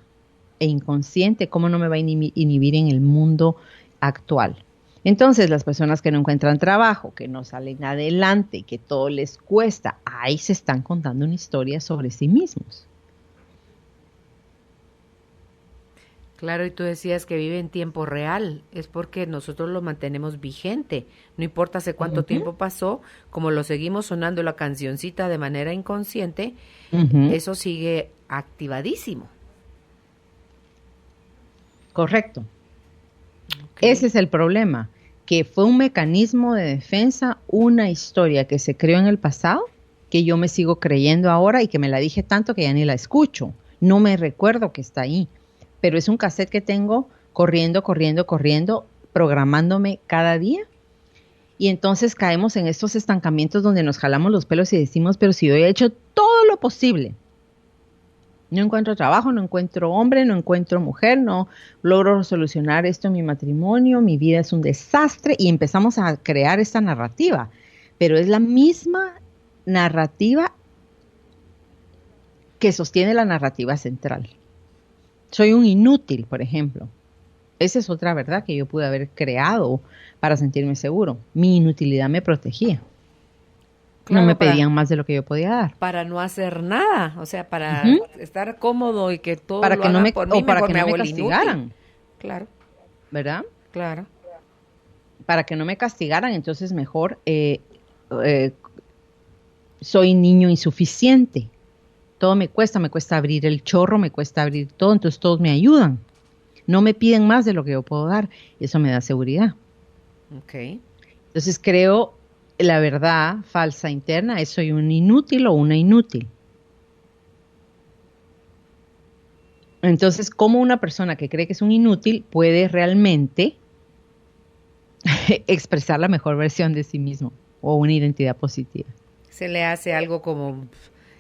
e inconsciente? ¿Cómo no me va a inhibir en el mundo actual? Entonces, las personas que no encuentran trabajo, que no salen adelante, que todo les cuesta, ahí se están contando una historia sobre sí mismos. Claro, y tú decías que vive en tiempo real, es porque nosotros lo mantenemos vigente, no importa hace cuánto tiempo pasó, como lo seguimos sonando la cancioncita de manera inconsciente, eso sigue activadísimo. Correcto. Okay. Ese es el problema, que fue un mecanismo de defensa, una historia que se creó en el pasado, que yo me sigo creyendo ahora y que me la dije tanto que ya ni la escucho, no me recuerdo que está ahí. Pero es un cassette que tengo corriendo, programándome cada día. Y entonces caemos en estos estancamientos donde nos jalamos los pelos y decimos, pero si yo he hecho todo lo posible. No encuentro trabajo, no encuentro hombre, no encuentro mujer, no logro solucionar esto en mi matrimonio, mi vida es un desastre. Y empezamos a crear esta narrativa. Pero es la misma narrativa que sostiene la narrativa central. Soy un inútil, por ejemplo. Esa es otra verdad que yo pude haber creado para sentirme seguro. Mi inutilidad me protegía. Claro, no me pedían más de lo que yo podía dar. Para no hacer nada, o sea, para estar cómodo y que todo para lo que hagan no me, por mí, o para que me no me hago el castigaran. inútil. Claro. ¿Verdad? Claro. Para que no me castigaran, entonces mejor soy niño insuficiente. Todo me cuesta abrir el chorro, me cuesta abrir todo, entonces todos me ayudan. No me piden más de lo que yo puedo dar, y eso me da seguridad. Okay. Entonces creo la verdad falsa interna es soy un inútil o una inútil. Entonces, ¿cómo una persona que cree que es un inútil puede realmente expresar la mejor versión de sí mismo o una identidad positiva? Se le hace algo como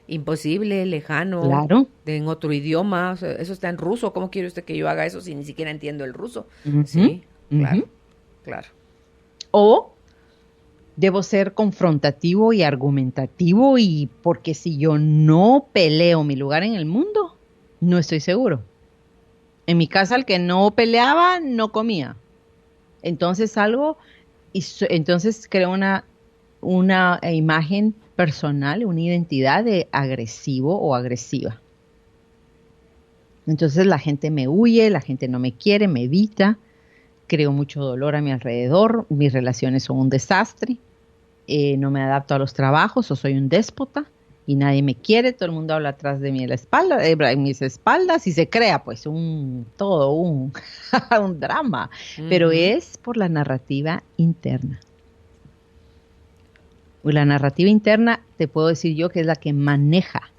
imposible, lejano, claro, en otro idioma, o sea, eso está en ruso, ¿cómo quiere usted que yo haga eso si ni siquiera entiendo el ruso? Sí, claro, claro. O debo ser confrontativo y argumentativo, y porque si yo no peleo mi lugar en el mundo, no estoy seguro. En mi casa el que no peleaba no comía. Entonces salgo y entonces creo una imagen personal, una identidad de agresivo o agresiva. Entonces la gente me huye, la gente no me quiere, me evita, creo mucho dolor a mi alrededor, mis relaciones son un desastre, no me adapto a los trabajos o soy un déspota y nadie me quiere, todo el mundo habla atrás de mí en mis espaldas y se crea pues un drama, pero es por la narrativa interna. La narrativa interna, te puedo decir yo, que es la que maneja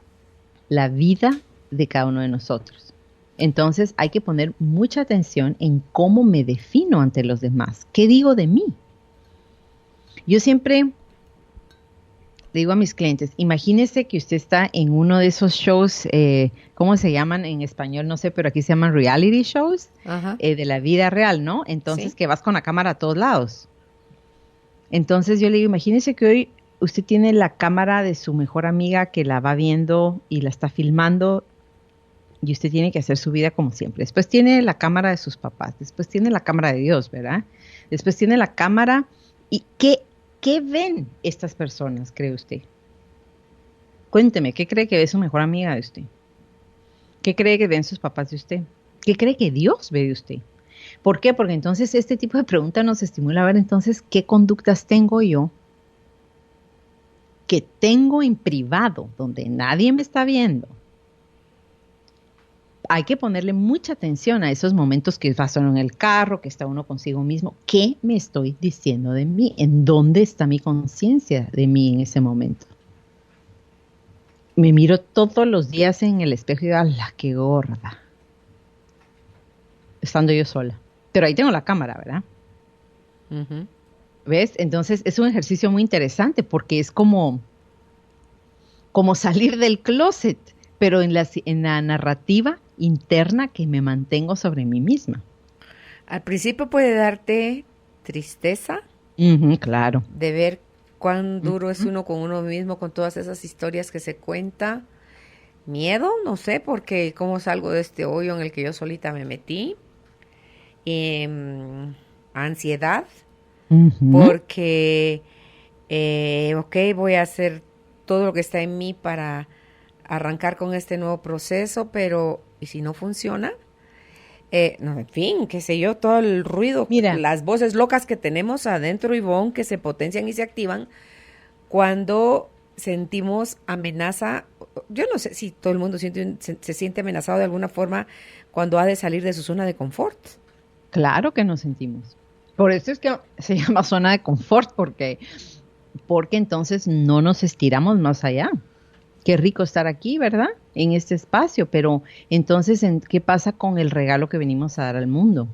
la vida de cada uno de nosotros. Entonces hay que poner mucha atención en cómo me defino ante los demás. ¿Qué digo de mí? Yo siempre le digo a mis clientes, imagínese que usted está en uno de esos shows, ¿cómo se llaman en español? No sé, pero aquí se llaman reality shows, de la vida real, ¿no? Entonces, ¿sí? Que vas con la cámara a todos lados. Entonces yo le digo, imagínese que hoy usted tiene la cámara de su mejor amiga que la va viendo y la está filmando y usted tiene que hacer su vida como siempre. Después tiene la cámara de sus papás, después tiene la cámara de Dios, ¿verdad? Después tiene la cámara y ¿qué ven estas personas, cree usted? Cuénteme, ¿qué cree que ve su mejor amiga de usted? ¿Qué cree que ven sus papás de usted? ¿Qué cree que Dios ve de usted? ¿Por qué? Porque entonces este tipo de preguntas nos estimula a ver entonces qué conductas tengo yo, que tengo en privado, donde nadie me está viendo. Hay que ponerle mucha atención a esos momentos que pasan en el carro, que está uno consigo mismo. ¿Qué me estoy diciendo de mí? ¿En dónde está mi conciencia de mí en ese momento? Me miro todos los días en el espejo y digo, ¡ala, qué gorda! Estando yo sola. Pero ahí tengo la cámara, ¿verdad? ¿Ves? Entonces es un ejercicio muy interesante porque es como salir del closet, pero en la narrativa interna que me mantengo sobre mí misma. Al principio puede darte tristeza Claro. de ver cuán duro es uno con uno mismo, con todas esas historias que se cuenta. Miedo, no sé, porque cómo salgo de este hoyo en el que yo solita me metí. Ansiedad, porque, ok, voy a hacer todo lo que está en mí para arrancar con este nuevo proceso, pero ¿y si no funciona? No, en fin, qué sé yo, todo el ruido, Mira, las voces locas que tenemos adentro, Ivonne, que se potencian y se activan cuando sentimos amenaza. Yo no sé si todo el mundo se siente amenazado de alguna forma cuando ha de salir de su zona de confort. claro que nos sentimos. Por eso es que se llama zona de confort, porque entonces no nos estiramos más allá. Qué rico estar aquí, ¿verdad? En este espacio, pero entonces, ¿qué pasa con el regalo que venimos a dar al mundo?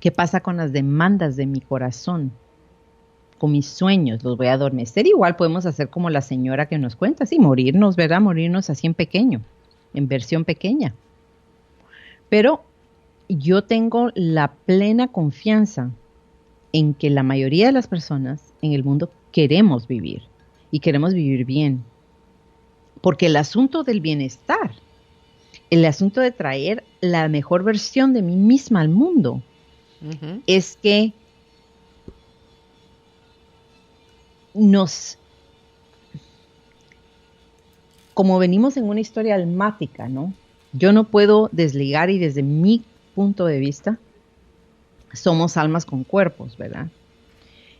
¿Qué pasa con las demandas de mi corazón? Con mis sueños, los voy a adormecer. Igual podemos hacer como la señora que nos cuenta, sí, morirnos, ¿verdad? Morirnos así en pequeño, en versión pequeña. Pero yo tengo la plena confianza en que la mayoría de las personas en el mundo queremos vivir y queremos vivir bien. Porque el asunto del bienestar, el asunto de traer la mejor versión de mí misma al mundo, es que como venimos en una historia almática, ¿no? Yo no puedo desligar y desde mi punto de vista, somos almas con cuerpos, ¿verdad?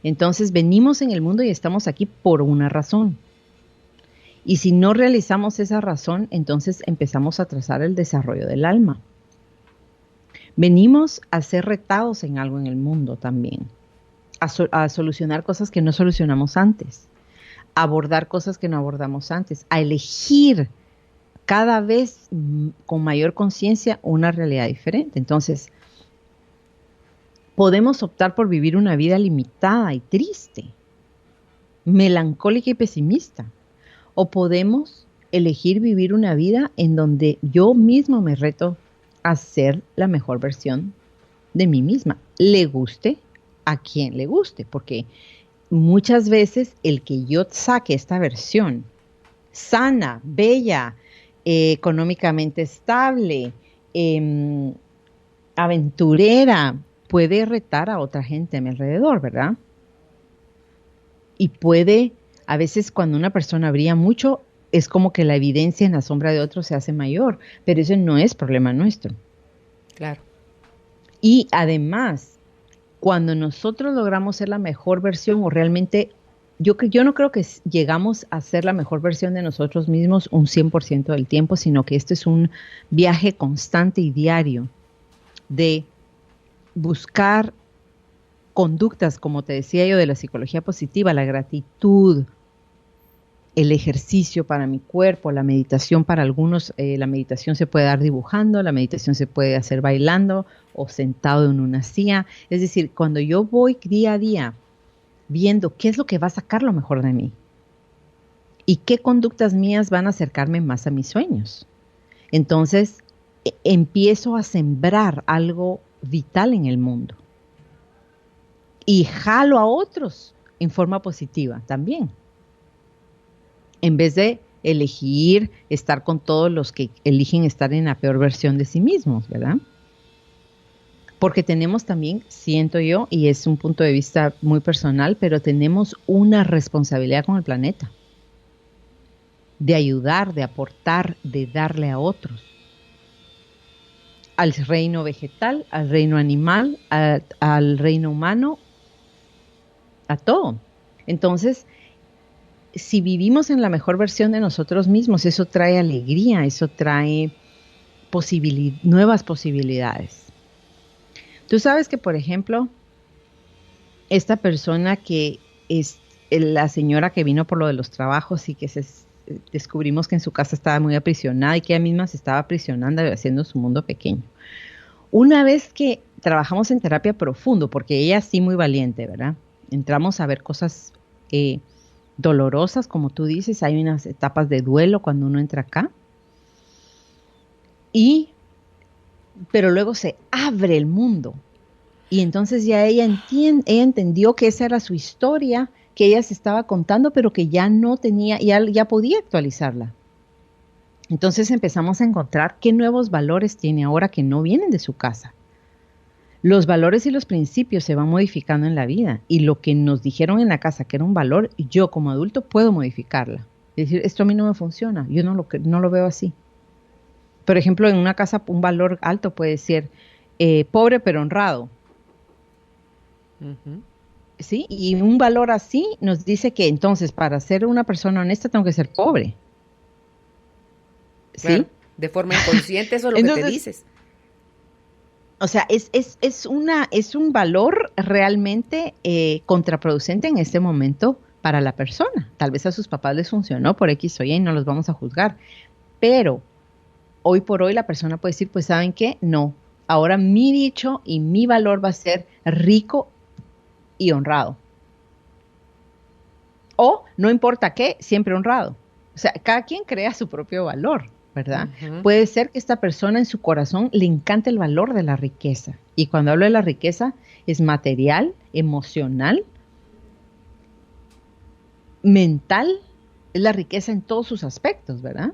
Entonces venimos en el mundo y estamos aquí por una razón. Y si no realizamos esa razón, entonces empezamos a trazar el desarrollo del alma. Venimos a ser retados en algo en el mundo también, a solucionar cosas que no solucionamos antes, a abordar cosas que no abordamos antes, a elegir cada vez con mayor conciencia una realidad diferente. Entonces, podemos optar por vivir una vida limitada y triste, melancólica y pesimista. O podemos elegir vivir una vida en donde yo mismo me reto a ser la mejor versión de mí misma. Le guste a quien le guste, porque muchas veces el que yo saque esta versión sana, bella, económicamente estable, aventurera, puede retar a otra gente a mi alrededor, ¿verdad? Y puede... A veces cuando una persona brilla mucho, es como que la evidencia en la sombra de otro se hace mayor, pero eso no es problema nuestro. Claro. Y además, cuando nosotros logramos ser la mejor versión, o realmente, yo no creo que llegamos a ser la mejor versión de nosotros mismos un 100% del tiempo, sino que esto es un viaje constante y diario de buscar conductas, como te decía yo, de la psicología positiva, la gratitud, el ejercicio para mi cuerpo, la meditación para algunos, la meditación se puede dar dibujando, la meditación se puede hacer bailando o sentado en una silla. Es decir, cuando yo voy día a día viendo qué es lo que va a sacar lo mejor de mí y qué conductas mías van a acercarme más a mis sueños, entonces empiezo a sembrar algo vital en el mundo y jalo a otros en forma positiva también. En vez de elegir estar con todos los que eligen estar en la peor versión de sí mismos, ¿verdad? Porque tenemos también, siento yo, y es un punto de vista muy personal, pero tenemos una responsabilidad con el planeta. De ayudar, de aportar, de darle a otros. Al reino vegetal, al reino animal, al reino humano, a todo. Entonces, si vivimos en la mejor versión de nosotros mismos, eso trae alegría, eso trae nuevas posibilidades. Tú sabes que, por ejemplo, esta persona que es la señora que vino por lo de los trabajos y que descubrimos que en su casa estaba muy aprisionada y que ella misma se estaba aprisionando haciendo su mundo pequeño. Una vez que trabajamos en terapia profundo, porque ella sí muy valiente, ¿verdad? entramos a ver cosas dolorosas, como tú dices, hay unas etapas de duelo cuando uno entra acá. Pero luego se abre el mundo. Y entonces ya ella entendió que esa era su historia, que ella se estaba contando, pero que ya no tenía, ya podía actualizarla. Entonces empezamos a encontrar qué nuevos valores tiene ahora que no vienen de su casa. Los valores y los principios se van modificando en la vida, y lo que nos dijeron en la casa que era un valor, yo como adulto puedo modificarla. Es decir, esto a mí no me funciona, yo no lo veo así. Por ejemplo, en una casa un valor alto puede ser pobre pero honrado. Uh-huh. ¿Sí? Y un valor así nos dice que entonces para ser una persona honesta tengo que ser pobre. ¿Sí? Claro, de forma inconsciente eso es lo entonces, que te dices. O sea, es un valor realmente contraproducente en este momento para la persona. Tal vez a sus papás les funcionó por X o Y y no los vamos a juzgar. Pero hoy por hoy la persona puede decir, pues ¿saben qué? No, ahora mi dicho y mi valor va a ser rico y honrado. O no importa qué, siempre honrado. O sea, cada quien crea su propio valor, ¿verdad? Uh-huh. Puede ser que esta persona en su corazón le encante el valor de la riqueza. Y cuando hablo de la riqueza, es material, emocional, mental, es la riqueza en todos sus aspectos, ¿verdad?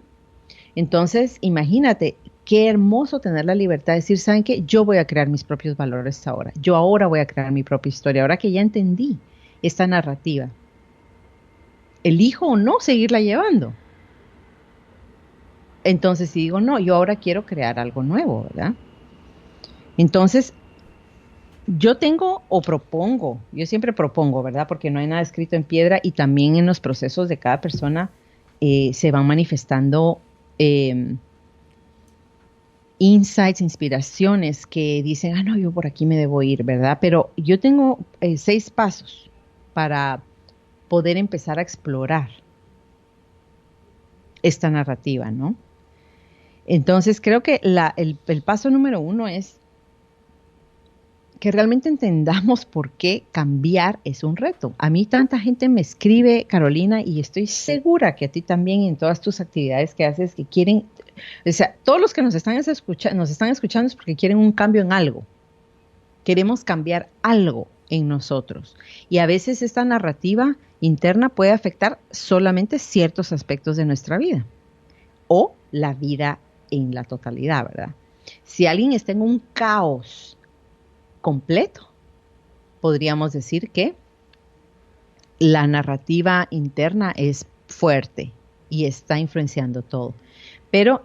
Entonces, imagínate, qué hermoso tener la libertad de decir, ¿saben qué? Yo voy a crear mis propios valores ahora. Yo ahora voy a crear mi propia historia. Ahora que ya entendí esta narrativa, elijo o no seguirla llevando. Entonces, si digo, no, yo ahora quiero crear algo nuevo, ¿verdad? Entonces, yo siempre propongo, ¿verdad? Porque no hay nada escrito en piedra y también en los procesos de cada persona se van manifestando insights, inspiraciones que dicen, no, yo por aquí me debo ir, ¿verdad? Pero yo tengo 6 pasos para poder empezar a explorar esta narrativa, ¿no? Entonces creo que el paso número 1 es que realmente entendamos por qué cambiar es un reto. A mí tanta gente me escribe, Carolina, y estoy segura que a ti también en todas tus actividades que haces, que quieren, o sea, todos los que nos están escuchando es porque quieren un cambio en algo. Queremos cambiar algo en nosotros. Y a veces esta narrativa interna puede afectar solamente ciertos aspectos de nuestra vida o la vida en la totalidad, ¿verdad? Si alguien está en un caos completo, podríamos decir que la narrativa interna es fuerte y está influenciando todo. Pero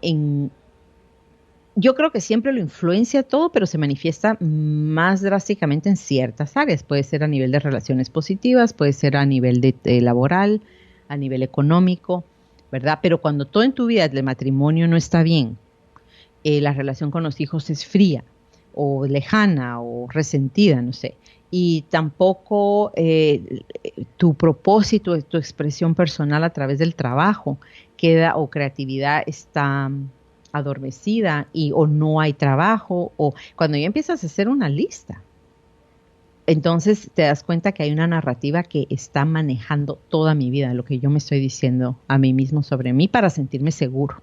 yo creo que siempre lo influencia todo, pero se manifiesta más drásticamente en ciertas áreas. Puede ser a nivel de relaciones positivas, puede ser a nivel de laboral, a nivel económico, ¿verdad? Pero cuando todo en tu vida de matrimonio no está bien, la relación con los hijos es fría, o lejana o resentida, no sé, y tampoco tu propósito, tu expresión personal a través del trabajo o creatividad está adormecida o no hay trabajo, o cuando ya empiezas a hacer una lista, entonces te das cuenta que hay una narrativa que está manejando toda mi vida, lo que yo me estoy diciendo a mí mismo sobre mí para sentirme seguro.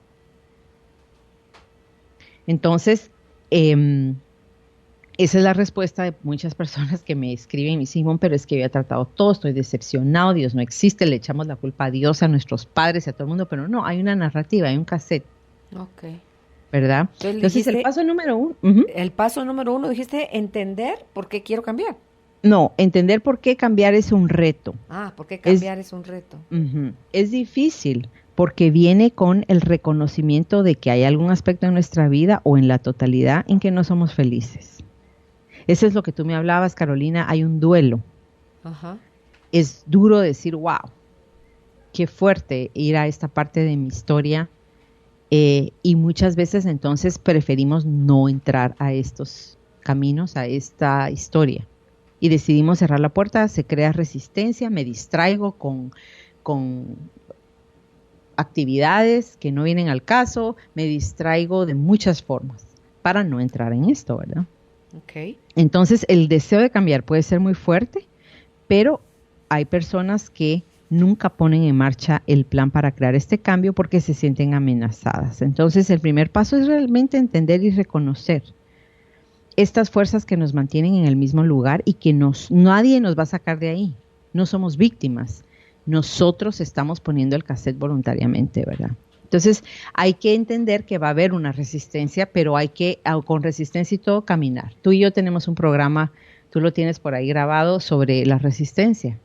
Entonces, esa es la respuesta de muchas personas que me escriben y me dicen, pero es que yo he tratado todo, estoy decepcionado, Dios no existe, le echamos la culpa a Dios, a nuestros padres y a todo el mundo, pero no, hay una narrativa, hay un cassette. Ok. ¿Verdad? Entonces el paso número 1. Uh-huh. El paso número 1 dijiste entender por qué quiero cambiar. No, entender por qué cambiar es un reto. ¿Por qué cambiar es un reto? Uh-huh. Es difícil porque viene con el reconocimiento de que hay algún aspecto en nuestra vida o en la totalidad en que no somos felices. Eso es lo que tú me hablabas, Carolina, hay un duelo. Ajá. Es duro decir, wow, qué fuerte ir a esta parte de mi historia y muchas veces entonces preferimos no entrar a estos caminos, a esta historia y decidimos cerrar la puerta, se crea resistencia, me distraigo con actividades que no vienen al caso, me distraigo de muchas formas para no entrar en esto, ¿verdad? Okay. Entonces el deseo de cambiar puede ser muy fuerte, Pero hay personas que nunca ponen en marcha el plan para crear este cambio porque se sienten amenazadas. Entonces, el primer paso es realmente entender y reconocer estas fuerzas que nos mantienen en el mismo lugar y que nadie nos va a sacar de ahí. No somos víctimas. Nosotros estamos poniendo el cassette voluntariamente, ¿verdad? Entonces, hay que entender que va a haber una resistencia, pero hay que, con resistencia y todo, caminar. Tú y yo tenemos un programa, tú lo tienes por ahí grabado, sobre la resistencia,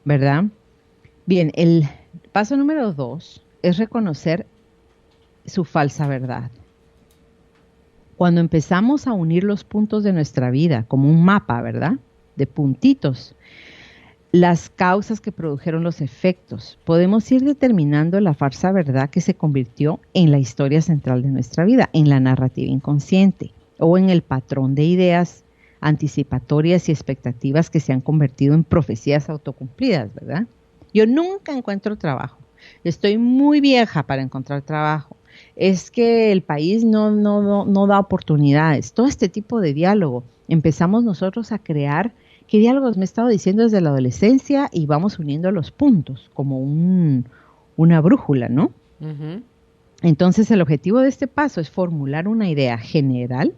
¿verdad? Bien, el paso número 2 es reconocer su falsa verdad. Cuando empezamos a unir los puntos de nuestra vida, como un mapa, ¿verdad?, de puntitos, las causas que produjeron los efectos, podemos ir determinando la falsa verdad que se convirtió en la historia central de nuestra vida, en la narrativa inconsciente o en el patrón de ideas anticipatorias y expectativas que se han convertido en profecías autocumplidas, ¿verdad? Yo nunca encuentro trabajo. Estoy muy vieja para encontrar trabajo. Es que el país no da oportunidades. Todo este tipo de diálogo empezamos nosotros a crear. ¿Qué diálogos me he estado diciendo desde la adolescencia? Y vamos uniendo los puntos como una brújula, ¿no? Entonces, el objetivo de este paso es formular una idea general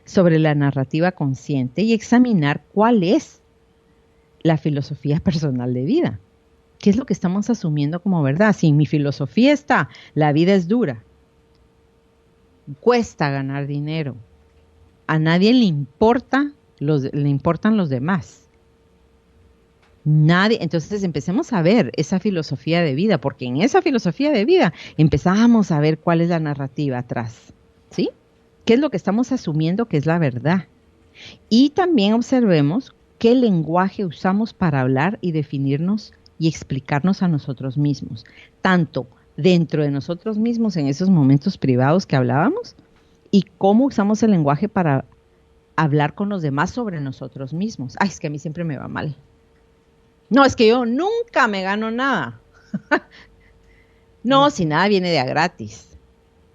sobre la narrativa consciente y examinar cuál es la filosofía personal de vida. ¿Qué es lo que estamos asumiendo como verdad? Si mi filosofía está, la vida es dura, cuesta ganar dinero, a nadie le importan los demás. Nadie, entonces empecemos a ver esa filosofía de vida, porque en esa filosofía de vida empezamos a ver cuál es la narrativa atrás, ¿sí? ¿Qué es lo que estamos asumiendo que es la verdad? Y también observemos qué lenguaje usamos para hablar y definirnos y explicarnos a nosotros mismos, tanto dentro de nosotros mismos en esos momentos privados que hablábamos, y cómo usamos el lenguaje para hablar con los demás sobre nosotros mismos. Ay, es que a mí siempre me va mal. No, es que yo nunca me gano nada. No, si nada viene de a gratis.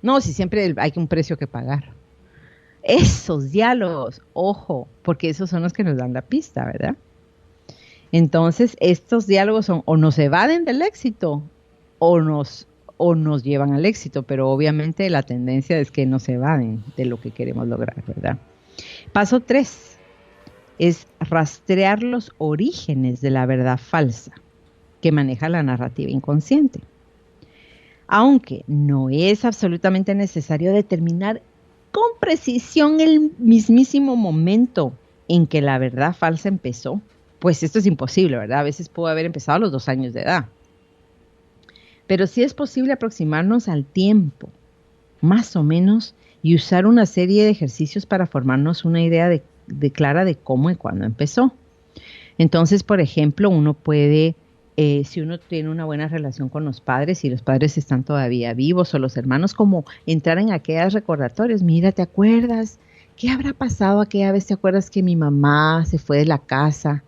No, si siempre hay un precio que pagar. Esos diálogos, ojo, porque esos son los que nos dan la pista, ¿verdad? Entonces, estos diálogos son o nos evaden del éxito o nos llevan al éxito, pero obviamente la tendencia es que nos evaden de lo que queremos lograr, ¿verdad? Paso 3 es rastrear los orígenes de la verdad falsa que maneja la narrativa inconsciente. Aunque no es absolutamente necesario determinar con precisión el mismísimo momento en que la verdad falsa empezó, pues esto es imposible, ¿verdad? A veces pudo haber empezado a los 2 años de edad. Pero sí es posible aproximarnos al tiempo, más o menos, y usar una serie de ejercicios para formarnos una idea clara de cómo y cuándo empezó. Entonces, por ejemplo, uno puede, si uno tiene una buena relación con los padres y los padres están todavía vivos o los hermanos, como entrar en aquellos recordatorios. Mira, ¿te acuerdas? ¿Qué habrá pasado aquella vez? ¿Te acuerdas que mi mamá se fue de la casa?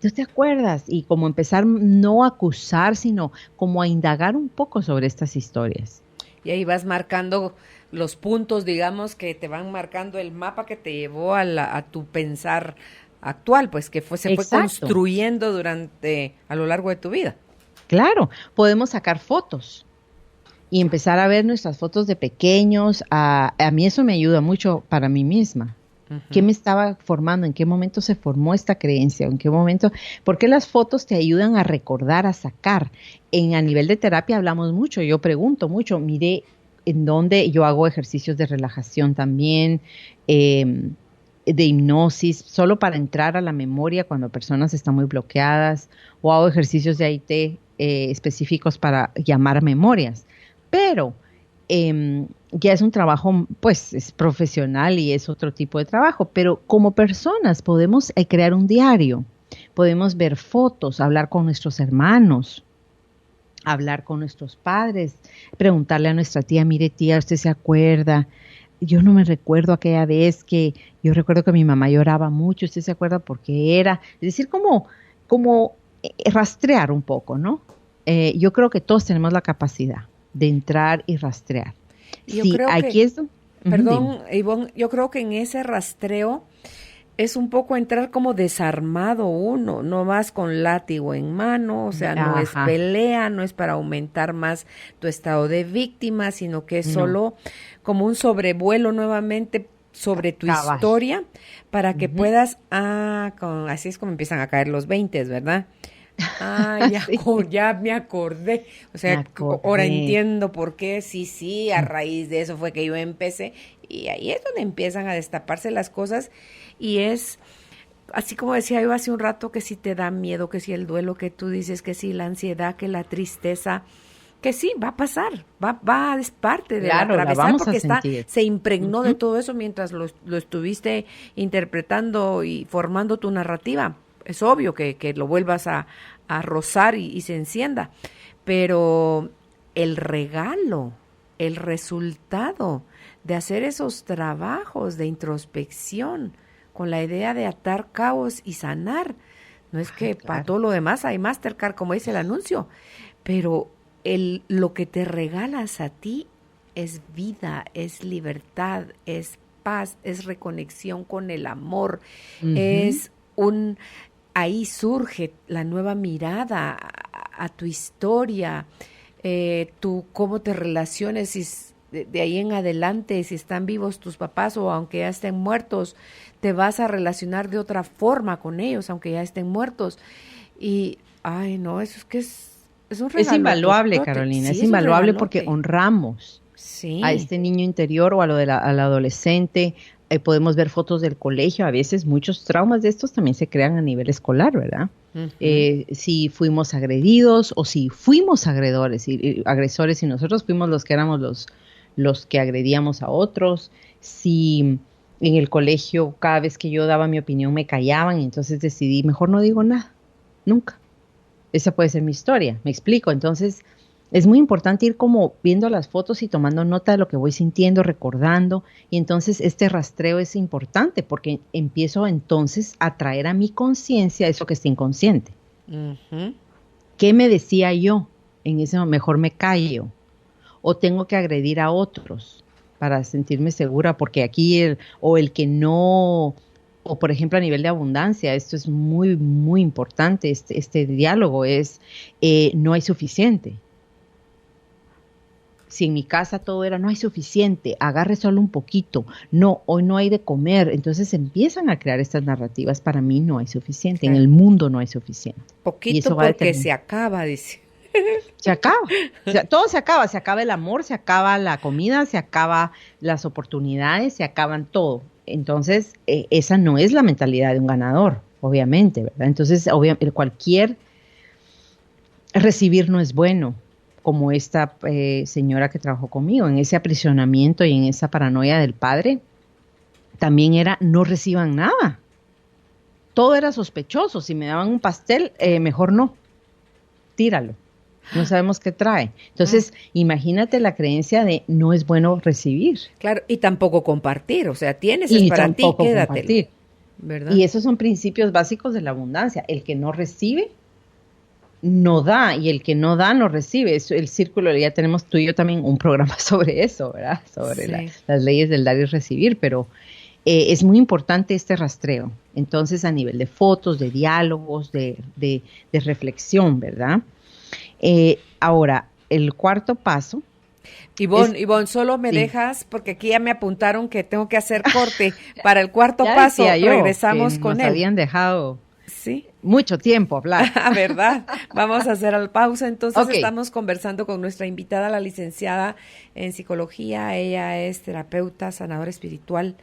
¿Tú te acuerdas? Y como empezar no a acusar, sino como a indagar un poco sobre estas historias. Y ahí vas marcando los puntos, digamos, que te van marcando el mapa que te llevó a tu pensar actual, pues que se fue construyendo a lo largo de tu vida. Claro, podemos sacar fotos y empezar a ver nuestras fotos de pequeños. A mí eso me ayuda mucho para mí misma. ¿Qué me estaba formando? ¿En qué momento se formó esta creencia? ¿En qué momento? Porque las fotos te ayudan a recordar, a sacar. A nivel de terapia hablamos mucho, yo pregunto mucho, mire, en dónde yo hago ejercicios de relajación también, de hipnosis, solo para entrar a la memoria cuando personas están muy bloqueadas, o hago ejercicios de AIT específicos para llamar memorias. Pero ya es un trabajo, pues es profesional y es otro tipo de trabajo, pero como personas podemos crear un diario, podemos ver fotos, hablar con nuestros hermanos, hablar con nuestros padres, preguntarle a nuestra tía, mire tía, ¿usted se acuerda? Yo no me recuerdo aquella vez que yo recuerdo que mi mamá lloraba mucho, ¿usted se acuerda por qué era? Es decir, como rastrear un poco, ¿no? Yo creo que todos tenemos la capacidad de entrar y rastrear. Yo creo que, perdón, Ivonne, yo creo que en ese rastreo es un poco entrar como desarmado uno, no más con látigo en mano, o sea, no es pelea, no es para aumentar más tu estado de víctima, sino que es solo como un sobrevuelo nuevamente sobre tu historia para que puedas, así es como empiezan a caer los 20, ¿verdad? Ya me acordé. O sea, ahora entiendo por qué, sí, a raíz de eso fue que yo empecé. Y ahí es donde empiezan a destaparse las cosas. Y es, así como decía yo hace un rato, que si te da miedo, que si el duelo que tú dices, que si la ansiedad, que la tristeza, que sí, va a pasar, es parte de atravesar, porque se impregnó de todo eso mientras lo estuviste interpretando y formando tu narrativa. Es obvio que lo vuelvas a rozar y se encienda, pero el regalo, el resultado de hacer esos trabajos de introspección con la idea de atar cabos y sanar, no es que para todo lo demás hay Mastercard, como dice el anuncio, pero lo que te regalas a ti es vida, es libertad, es paz, es reconexión con el amor, es ahí surge la nueva mirada a tu historia, cómo te relaciones, si de ahí en adelante, si están vivos tus papás o aunque ya estén muertos, te vas a relacionar de otra forma con ellos, aunque ya estén muertos. Y, eso es que es un regalo. Es invaluable, Carolina, es invaluable porque honramos a este niño interior o al adolescente. Podemos ver fotos del colegio, a veces muchos traumas de estos también se crean a nivel escolar, ¿verdad? Si fuimos agredidos o si fuimos agresores y nosotros fuimos los que éramos los que agredíamos a otros, si en el colegio cada vez que yo daba mi opinión me callaban y entonces decidí, mejor no digo nada, nunca. Esa puede ser mi historia, me explico. Entonces es muy importante ir como viendo las fotos y tomando nota de lo que voy sintiendo, recordando, y entonces este rastreo es importante porque empiezo entonces a traer a mi conciencia eso que está inconsciente. ¿Qué me decía yo? En ese momento mejor me callo o tengo que agredir a otros para sentirme segura, porque aquí el que no, o por ejemplo a nivel de abundancia, esto es muy, muy importante, este diálogo es, no hay suficiente. Si en mi casa todo era, no hay suficiente, agarre solo un poquito, no, hoy no hay de comer, entonces empiezan a crear estas narrativas, para mí no hay suficiente, en el mundo no hay suficiente. Poquito porque se acaba, dice. Se acaba, todo se acaba el amor, se acaba la comida, se acaba las oportunidades, se acaban todo. Entonces, esa no es la mentalidad de un ganador, obviamente, ¿verdad? Entonces, cualquier recibir no es bueno, como esta señora que trabajó conmigo, en ese aprisionamiento y en esa paranoia del padre, también era no reciban nada. Todo era sospechoso, si me daban un pastel, mejor no, tíralo. No sabemos qué trae. Entonces, imagínate la creencia de no es bueno recibir. Claro, y tampoco compartir. O sea, tienes es para ti, quédatelo. ¿Verdad? Y esos son principios básicos de la abundancia. El que no recibe, no da. Y el que no da, no recibe. Es el círculo, ya tenemos tú y yo también un programa sobre eso, ¿verdad? Sobre las leyes del dar y recibir. Pero es muy importante este rastreo. Entonces, a nivel de fotos, de diálogos, de reflexión, ¿verdad? Ahora, el cuarto paso. Ivonne, solo me dejas, porque aquí ya me apuntaron que tengo que hacer corte para el cuarto paso. Regresamos con él. Nos habían dejado mucho tiempo hablar. ¿Verdad? Vamos a hacer la pausa. Entonces estamos conversando con nuestra invitada, la licenciada en psicología. Ella es terapeuta, sanadora espiritual,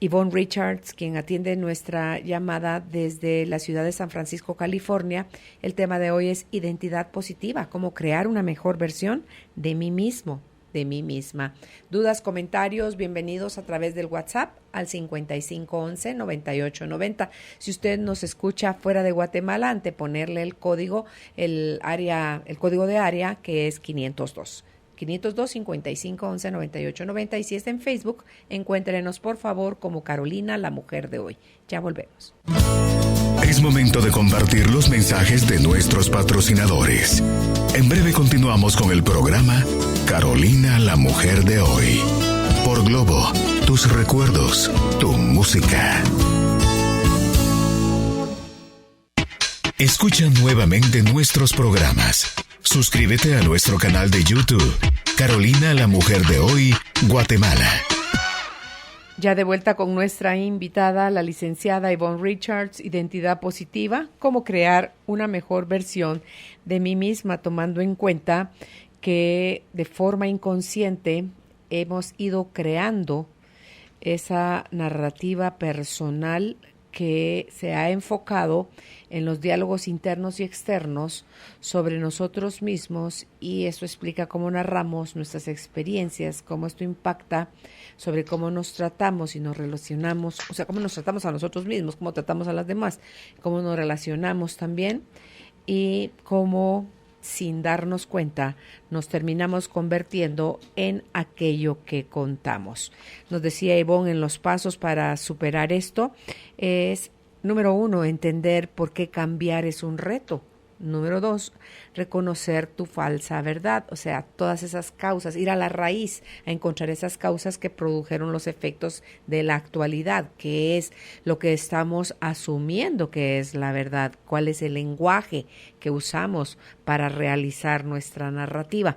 Yvonne Richards, quien atiende nuestra llamada desde la ciudad de San Francisco, California. El tema de hoy es identidad positiva, cómo crear una mejor versión de mí mismo, de mí misma. Dudas, comentarios, bienvenidos a través del WhatsApp al 5511-9890. Si usted nos escucha fuera de Guatemala, anteponerle el código de área que es 502. 502-5511-9890, y si está en Facebook, encuéntrenos por favor como Carolina, la mujer de hoy. Ya volvemos. Es momento de compartir los mensajes de nuestros patrocinadores. En breve continuamos con el programa Carolina, la mujer de hoy. Por Globo, tus recuerdos, tu música. Escucha nuevamente nuestros programas. Suscríbete a nuestro canal de YouTube, Carolina, la mujer de hoy, Guatemala. Ya de vuelta con nuestra invitada, la licenciada Yvonne Richards, Identidad Positiva, cómo crear una mejor versión de mí misma, tomando en cuenta que de forma inconsciente hemos ido creando esa narrativa personal que se ha enfocado en los diálogos internos y externos sobre nosotros mismos, y eso explica cómo narramos nuestras experiencias, cómo esto impacta sobre cómo nos tratamos y nos relacionamos, o sea, cómo nos tratamos a nosotros mismos, cómo tratamos a las demás, cómo nos relacionamos también, y cómo sin darnos cuenta nos terminamos convirtiendo en aquello que contamos. Nos decía Yvonne, en los pasos para superar esto es: número 1, entender por qué cambiar es un reto. Número 2, reconocer tu falsa verdad, o sea, todas esas causas, ir a la raíz, a encontrar esas causas que produjeron los efectos de la actualidad, qué es lo que estamos asumiendo que es la verdad, cuál es el lenguaje que usamos para realizar nuestra narrativa.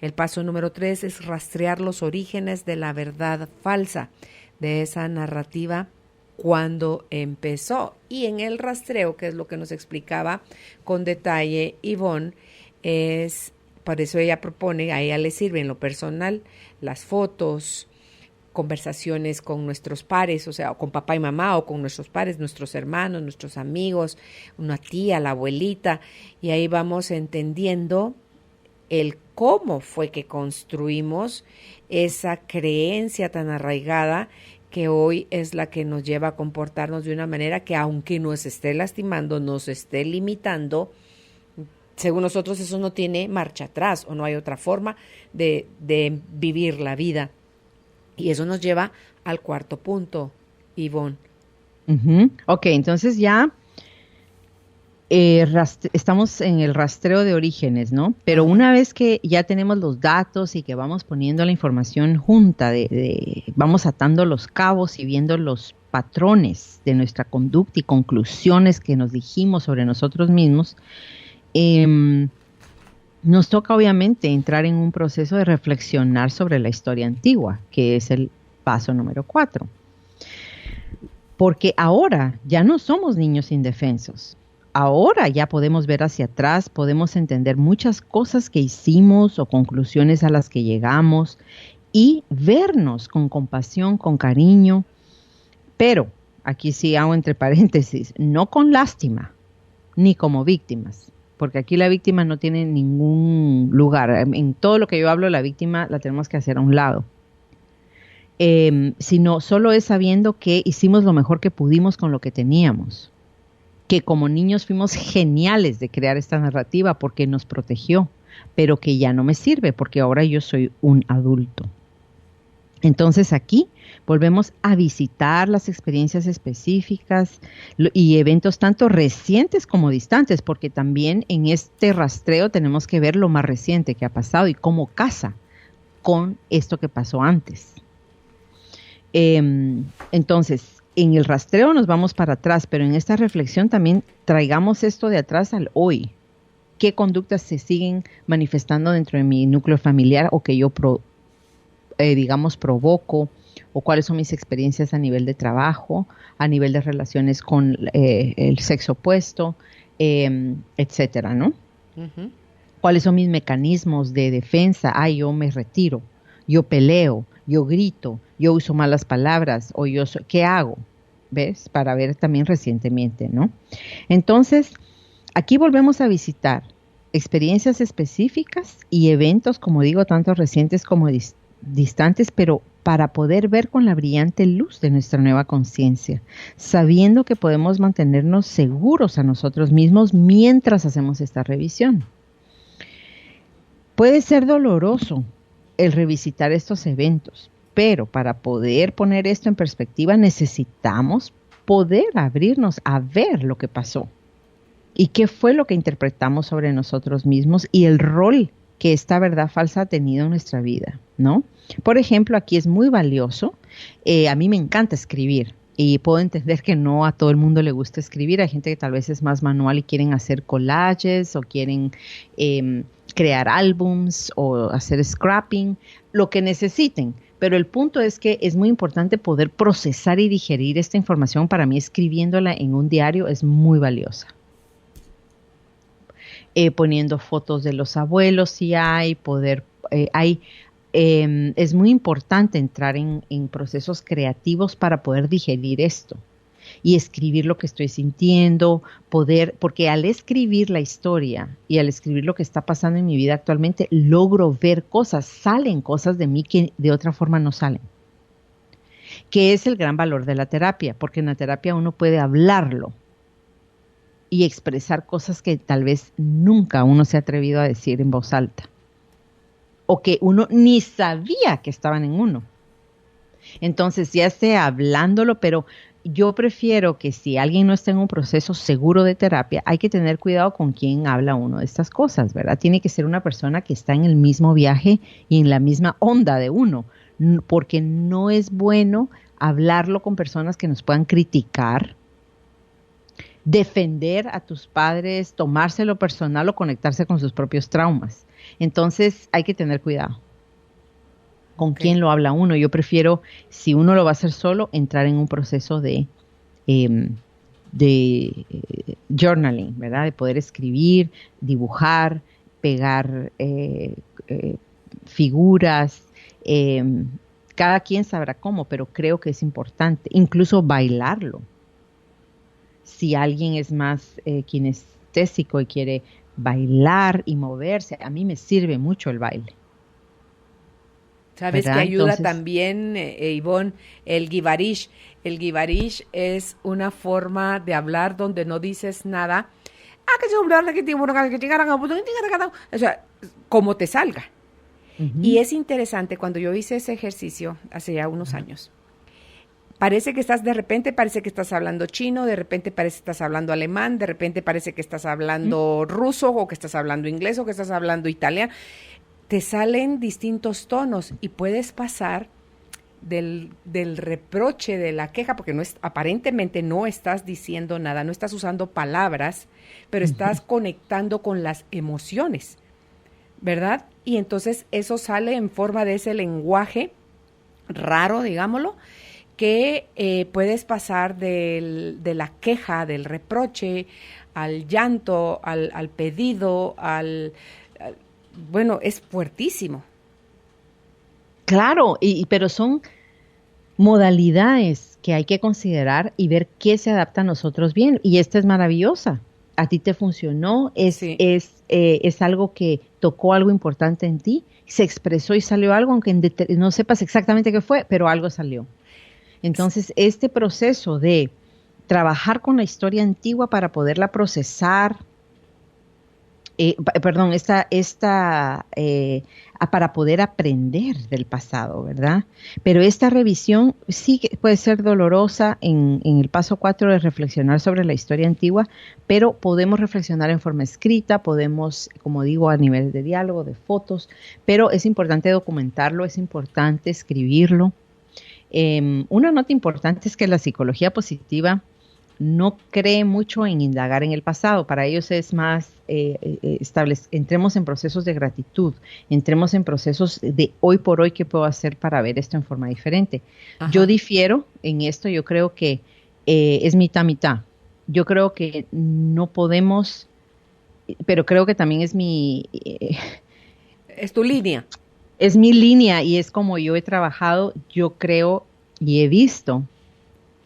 El paso número 3 es rastrear los orígenes de la verdad falsa, de esa narrativa cuando empezó. Y en el rastreo, que es lo que nos explicaba con detalle Yvonne, es por eso ella propone, a ella le sirve en lo personal las fotos, conversaciones con nuestros pares, o sea, con papá y mamá, o con nuestros pares, nuestros hermanos, nuestros amigos, una tía, la abuelita, y ahí vamos entendiendo el cómo fue que construimos esa creencia tan arraigada que hoy es la que nos lleva a comportarnos de una manera que, aunque nos esté lastimando, nos esté limitando, según nosotros eso no tiene marcha atrás, o no hay otra forma de vivir la vida. Y eso nos lleva al cuarto punto, Yvonne. Ok, entonces ya estamos en el rastreo de orígenes, ¿no? Pero una vez que ya tenemos los datos y que vamos poniendo la información junta, vamos atando los cabos y viendo los patrones de nuestra conducta y conclusiones que nos dijimos sobre nosotros mismos, nos toca obviamente entrar en un proceso de reflexionar sobre la historia antigua, que es el paso número 4. Porque ahora ya no somos niños indefensos. Ahora ya podemos ver hacia atrás, podemos entender muchas cosas que hicimos o conclusiones a las que llegamos y vernos con compasión, con cariño, pero aquí sí hago entre paréntesis, no con lástima ni como víctimas, porque aquí la víctima no tiene ningún lugar. En todo lo que yo hablo, la víctima la tenemos que hacer a un lado. Sino solo es sabiendo que hicimos lo mejor que pudimos con lo que teníamos. Que como niños fuimos geniales de crear esta narrativa porque nos protegió, pero que ya no me sirve porque ahora yo soy un adulto. Entonces aquí volvemos a visitar las experiencias específicas y eventos tanto recientes como distantes, porque también en este rastreo tenemos que ver lo más reciente que ha pasado y cómo casa con esto que pasó antes. Entonces, en el rastreo nos vamos para atrás, pero en esta reflexión también traigamos esto de atrás al hoy. ¿Qué conductas se siguen manifestando dentro de mi núcleo familiar o que yo, provoco? ¿O cuáles son mis experiencias a nivel de trabajo, a nivel de relaciones con el sexo opuesto, etcétera, ¿no? Uh-huh. ¿Cuáles son mis mecanismos de defensa? Yo me retiro, yo peleo, yo grito, yo uso malas palabras, o ¿qué hago? ¿Ves? Para ver también recientemente, ¿no? Entonces, aquí volvemos a visitar experiencias específicas y eventos, como digo, tanto recientes como distantes, pero para poder ver con la brillante luz de nuestra nueva conciencia, sabiendo que podemos mantenernos seguros a nosotros mismos mientras hacemos esta revisión. Puede ser doloroso el revisitar estos eventos, pero para poder poner esto en perspectiva necesitamos poder abrirnos a ver lo que pasó y qué fue lo que interpretamos sobre nosotros mismos y el rol que esta verdad falsa ha tenido en nuestra vida, ¿no? Por ejemplo, aquí es muy valioso, a mí me encanta escribir, Y puedo entender que no a todo el mundo le gusta escribir. Hay gente que tal vez es más manual y quieren hacer collages o quieren crear álbums o hacer scrapping, lo que necesiten. Pero el punto es que es muy importante poder procesar y digerir esta información. Para mí, escribiéndola en un diario es muy valiosa. Poniendo fotos de los abuelos si hay, es muy importante entrar en procesos creativos para poder digerir esto y escribir lo que estoy sintiendo, porque al escribir la historia y al escribir lo que está pasando en mi vida actualmente, logro ver cosas, salen cosas de mí que de otra forma no salen. Que es el gran valor de la terapia, porque en la terapia uno puede hablarlo y expresar cosas que tal vez nunca uno se ha atrevido a decir en voz alta, o que uno ni sabía que estaban en uno. Entonces, ya esté hablándolo, pero yo prefiero que si alguien no está en un proceso seguro de terapia, hay que tener cuidado con quién habla uno de estas cosas, ¿verdad? Tiene que ser una persona que está en el mismo viaje y en la misma onda de uno, porque no es bueno hablarlo con personas que nos puedan criticar, defender a tus padres, tomárselo personal o conectarse con sus propios traumas. Entonces hay que tener cuidado con quién lo habla uno. Yo prefiero, si uno lo va a hacer solo, entrar en un proceso de journaling, ¿verdad? De poder escribir, dibujar, pegar figuras. Cada quien sabrá cómo, pero creo que es importante. Incluso bailarlo. Si alguien es más kinestésico y quiere bailar y moverse, a mí me sirve mucho el baile. ¿Sabes que ayuda también, Ivonne, el givarish? El givarish es una forma de hablar donde no dices nada. O sea, como te salga. Uh-huh. Y es interesante, cuando yo hice ese ejercicio hace ya unos años, parece que de repente parece que estás hablando chino, de repente parece que estás hablando alemán, de repente parece que estás hablando ruso, o que estás hablando inglés, o que estás hablando italiano. Te salen distintos tonos y puedes pasar del reproche, de la queja, porque aparentemente no estás diciendo nada, no estás usando palabras, pero estás conectando con las emociones, ¿verdad? Y entonces eso sale en forma de ese lenguaje raro, digámoslo, que puedes pasar de la queja, del reproche, al llanto, al pedido, bueno, es fuertísimo. Claro, pero son modalidades que hay que considerar y ver qué se adapta a nosotros bien. Y esta es maravillosa. A ti te funcionó, es algo que tocó algo importante en ti, se expresó y salió algo, aunque no sepas exactamente qué fue, pero algo salió. Entonces, este proceso de trabajar con la historia antigua para poderla procesar, para poder aprender del pasado, ¿verdad? Pero esta revisión sí que puede ser dolorosa en el paso 4 de reflexionar sobre la historia antigua, pero podemos reflexionar en forma escrita, podemos, como digo, a nivel de diálogo, de fotos, pero es importante documentarlo, es importante escribirlo. Una nota importante es que la psicología positiva no cree mucho en indagar en el pasado. Para ellos es más entremos en procesos de gratitud, entremos en procesos de hoy por hoy, ¿qué puedo hacer para ver esto en forma diferente? Ajá. Yo difiero en esto, yo creo que es mitad. Yo creo que no podemos, pero creo que también es es tu línea. Es mi línea y es como yo he trabajado, yo creo y he visto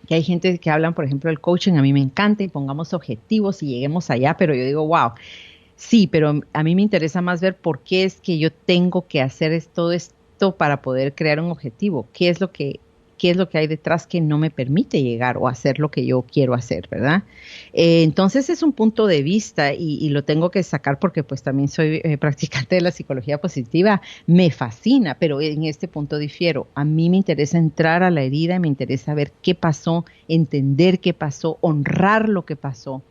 que hay gente que hablan, por ejemplo, del coaching, a mí me encanta y pongamos objetivos y lleguemos allá, pero yo digo, wow, sí, pero a mí me interesa más ver por qué es que yo tengo que hacer todo esto para poder crear un objetivo, qué es lo que hay detrás que no me permite llegar o hacer lo que yo quiero hacer, ¿verdad? Entonces es un punto de vista y lo tengo que sacar porque pues también soy practicante de la psicología positiva, me fascina, pero en este punto difiero. A mí me interesa entrar a la herida, me interesa ver qué pasó, entender qué pasó, honrar lo que pasó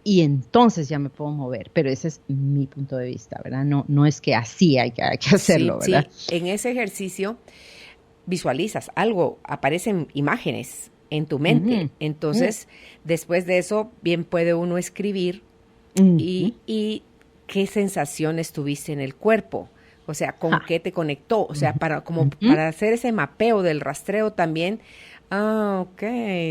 y entonces ya me puedo mover, pero ese es mi punto de vista, ¿verdad? No es que así hay que hacerlo, sí, ¿verdad? Sí, en ese ejercicio visualizas algo, aparecen imágenes, en tu mente. Entonces, después de eso, bien puede uno escribir y qué sensaciones tuviste en el cuerpo. O sea, con qué te conectó. O sea, para hacer ese mapeo del rastreo también. Ah, ok.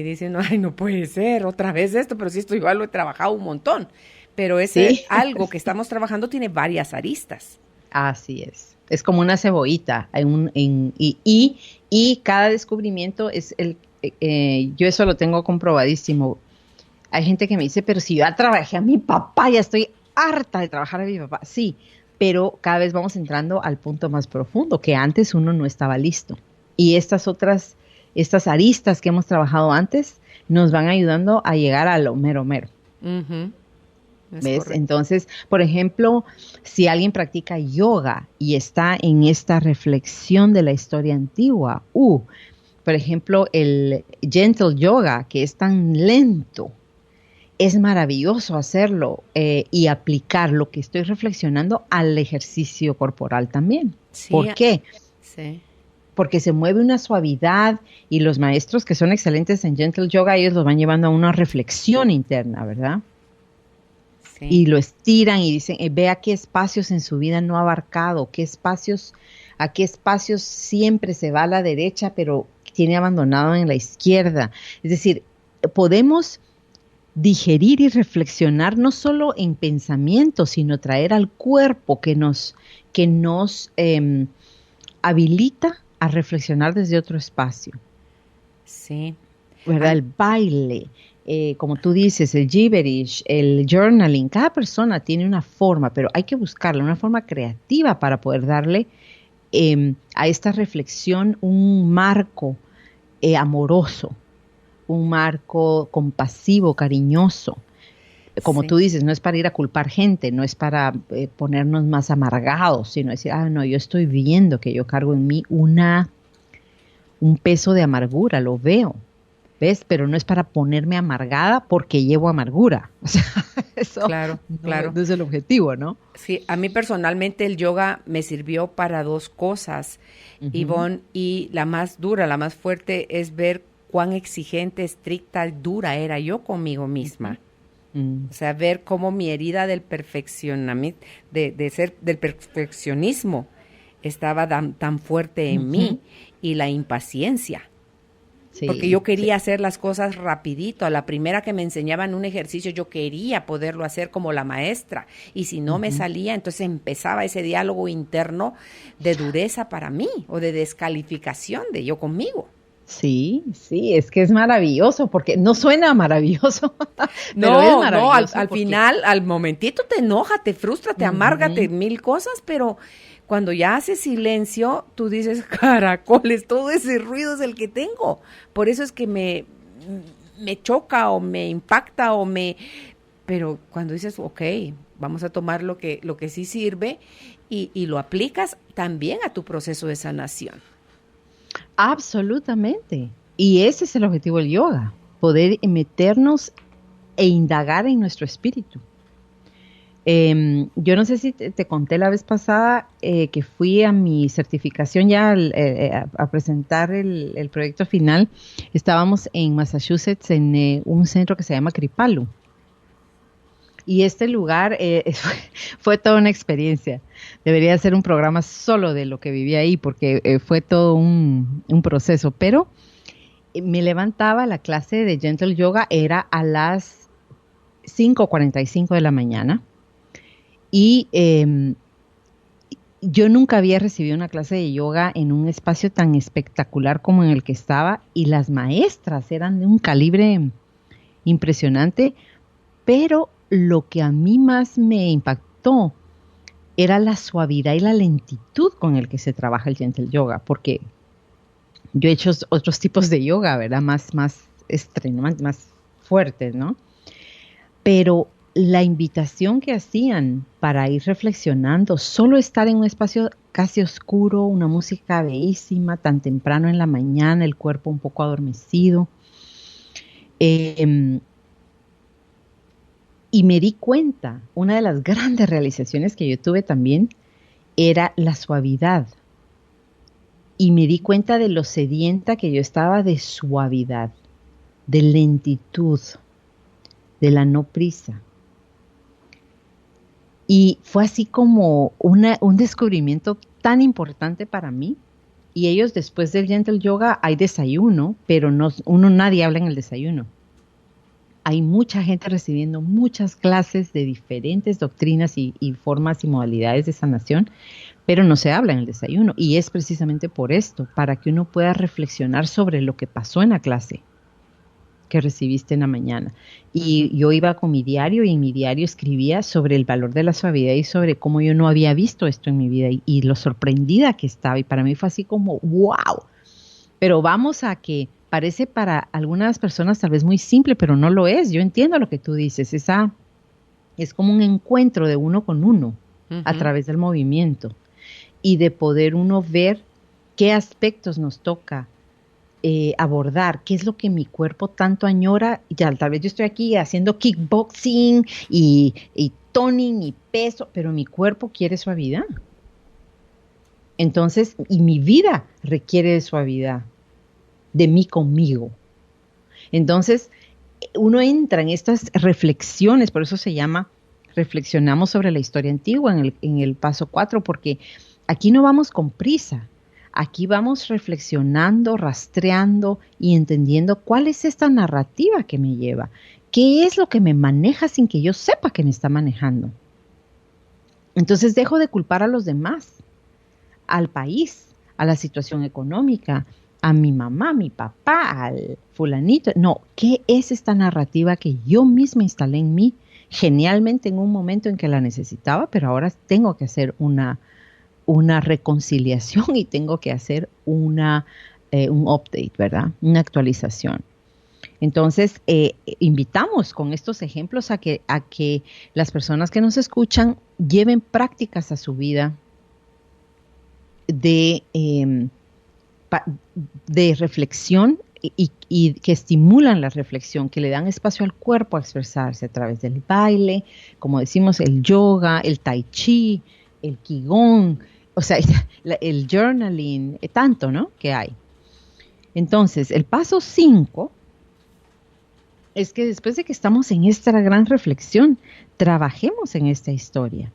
Dicen, ay, no puede ser otra vez esto, pero si esto igual lo he trabajado un montón. Pero ese algo que estamos trabajando tiene varias aristas. Así es. Es como una cebollita. Y cada descubrimiento es yo eso lo tengo comprobadísimo. Hay gente que me dice, pero si yo ya trabajé a mi papá, ya estoy harta de trabajar a mi papá. Sí, pero cada vez vamos entrando al punto más profundo, que antes uno no estaba listo. Y estas aristas que hemos trabajado antes nos van ayudando a llegar a lo mero mero. ¿Ves? Correcto. Entonces, por ejemplo, si alguien practica yoga y está en esta reflexión de la historia antigua, por ejemplo, el gentle yoga, que es tan lento, es maravilloso hacerlo y aplicar lo que estoy reflexionando al ejercicio corporal también. Sí, ¿por qué? Sí. Porque se mueve una suavidad y los maestros que son excelentes en gentle yoga, ellos los van llevando a una reflexión interna, ¿verdad? Sí. Y lo estiran y dicen, vea qué espacios en su vida no ha abarcado, a qué espacios siempre se va a la derecha, pero tiene abandonado en la izquierda. Es decir, podemos digerir y reflexionar no solo en pensamiento, sino traer al cuerpo que nos habilita a reflexionar desde otro espacio. Sí. ¿Verdad? El baile, como tú dices, el gibberish, el journaling, cada persona tiene una forma, pero hay que buscarla, una forma creativa para poder darle a esta reflexión un marco amoroso, un marco compasivo, cariñoso. Como tú dices, no es para ir a culpar gente, no es para ponernos más amargados, sino decir, no, yo estoy viendo que yo cargo en mí un peso de amargura, lo veo, ¿ves? Pero no es para ponerme amargada porque llevo amargura. O sea, eso claro. No es el objetivo, ¿no? Sí, a mí personalmente el yoga me sirvió para dos cosas, Ivonne, y la más dura, la más fuerte es ver cuán exigente, estricta, dura era yo conmigo misma. O sea, ver cómo mi herida del perfeccionamiento, del perfeccionismo estaba tan fuerte en mí, y la impaciencia. Sí, porque yo quería hacer las cosas rapidito. A la primera que me enseñaban un ejercicio, yo quería poderlo hacer como la maestra. Y si no me salía, entonces empezaba ese diálogo interno de dureza para mí o de descalificación de yo conmigo. Sí, es que es maravilloso, porque no suena maravilloso, pero es maravilloso. Al final, al momentito te enoja, te frustra, te amarga, mil cosas, pero cuando ya haces silencio, tú dices, caracoles, todo ese ruido es el que tengo. Por eso es que me choca o me impacta pero cuando dices, ok, vamos a tomar lo que sí sirve y lo aplicas también a tu proceso de sanación. Absolutamente. Y ese es el objetivo del yoga, poder meternos e indagar en nuestro espíritu. Yo no sé si te conté la vez pasada que fui a mi certificación ya a presentar el proyecto final. Estábamos en Massachusetts en un centro que se llama Kripalu. Y este lugar fue toda una experiencia. Debería ser un programa solo de lo que viví ahí, porque fue todo un proceso. Pero me levantaba, la clase de Gentle Yoga era a las 5:45 de la mañana. Y yo nunca había recibido una clase de yoga en un espacio tan espectacular como en el que estaba. Y las maestras eran de un calibre impresionante, pero lo que a mí más me impactó era la suavidad y la lentitud con el que se trabaja el Gentle Yoga, porque yo he hecho otros tipos de yoga, ¿verdad? Más extremos, más fuertes, ¿no? Pero la invitación que hacían para ir reflexionando, solo estar en un espacio casi oscuro, una música bellísima, tan temprano en la mañana, el cuerpo un poco adormecido, y me di cuenta, una de las grandes realizaciones que yo tuve también era la suavidad. Y me di cuenta de lo sedienta que yo estaba de suavidad. de lentitud, de la no prisa. Y fue así como un descubrimiento tan importante para mí. Y ellos, después del Gentle Yoga, hay desayuno, pero nadie habla en el desayuno. Hay mucha gente recibiendo muchas clases de diferentes doctrinas y formas y modalidades de sanación, pero no se habla en el desayuno. Y es precisamente por esto, para que uno pueda reflexionar sobre lo que pasó en la clase que recibiste en la mañana. Y yo iba con mi diario y en mi diario escribía sobre el valor de la suavidad y sobre cómo yo no había visto esto en mi vida y lo sorprendida que estaba. Y para mí fue así como, wow. Pero vamos a que parece para algunas personas tal vez muy simple, pero no lo es. Yo entiendo lo que tú dices. Es como un encuentro de uno con uno a través del movimiento y de poder uno ver qué aspectos nos toca abordar, qué es lo que mi cuerpo tanto añora. Ya, tal vez yo estoy aquí haciendo kickboxing y toning y peso, pero mi cuerpo quiere suavidad. Entonces, y mi vida requiere de suavidad, de mí conmigo. Entonces, uno entra en estas reflexiones, por eso se llama reflexionamos sobre la historia antigua en el paso 4, porque aquí no vamos con prisa. Aquí vamos reflexionando, rastreando y entendiendo cuál es esta narrativa que me lleva. ¿Qué es lo que me maneja sin que yo sepa que me está manejando? Entonces dejo de culpar a los demás, al país, a la situación económica, a mi mamá, a mi papá, al fulanito. No, ¿qué es esta narrativa que yo misma instalé en mí genialmente en un momento en que la necesitaba, pero ahora tengo que hacer una reconciliación y tengo que hacer un update, ¿verdad? Una actualización. Entonces, invitamos con estos ejemplos a que las personas que nos escuchan lleven prácticas a su vida de reflexión y que estimulan la reflexión, que le dan espacio al cuerpo a expresarse a través del baile, como decimos, el yoga, el tai chi, el qigong, o sea, el journaling, tanto, ¿no?, que hay. Entonces, el paso 5 es que después de que estamos en esta gran reflexión, trabajemos en esta historia.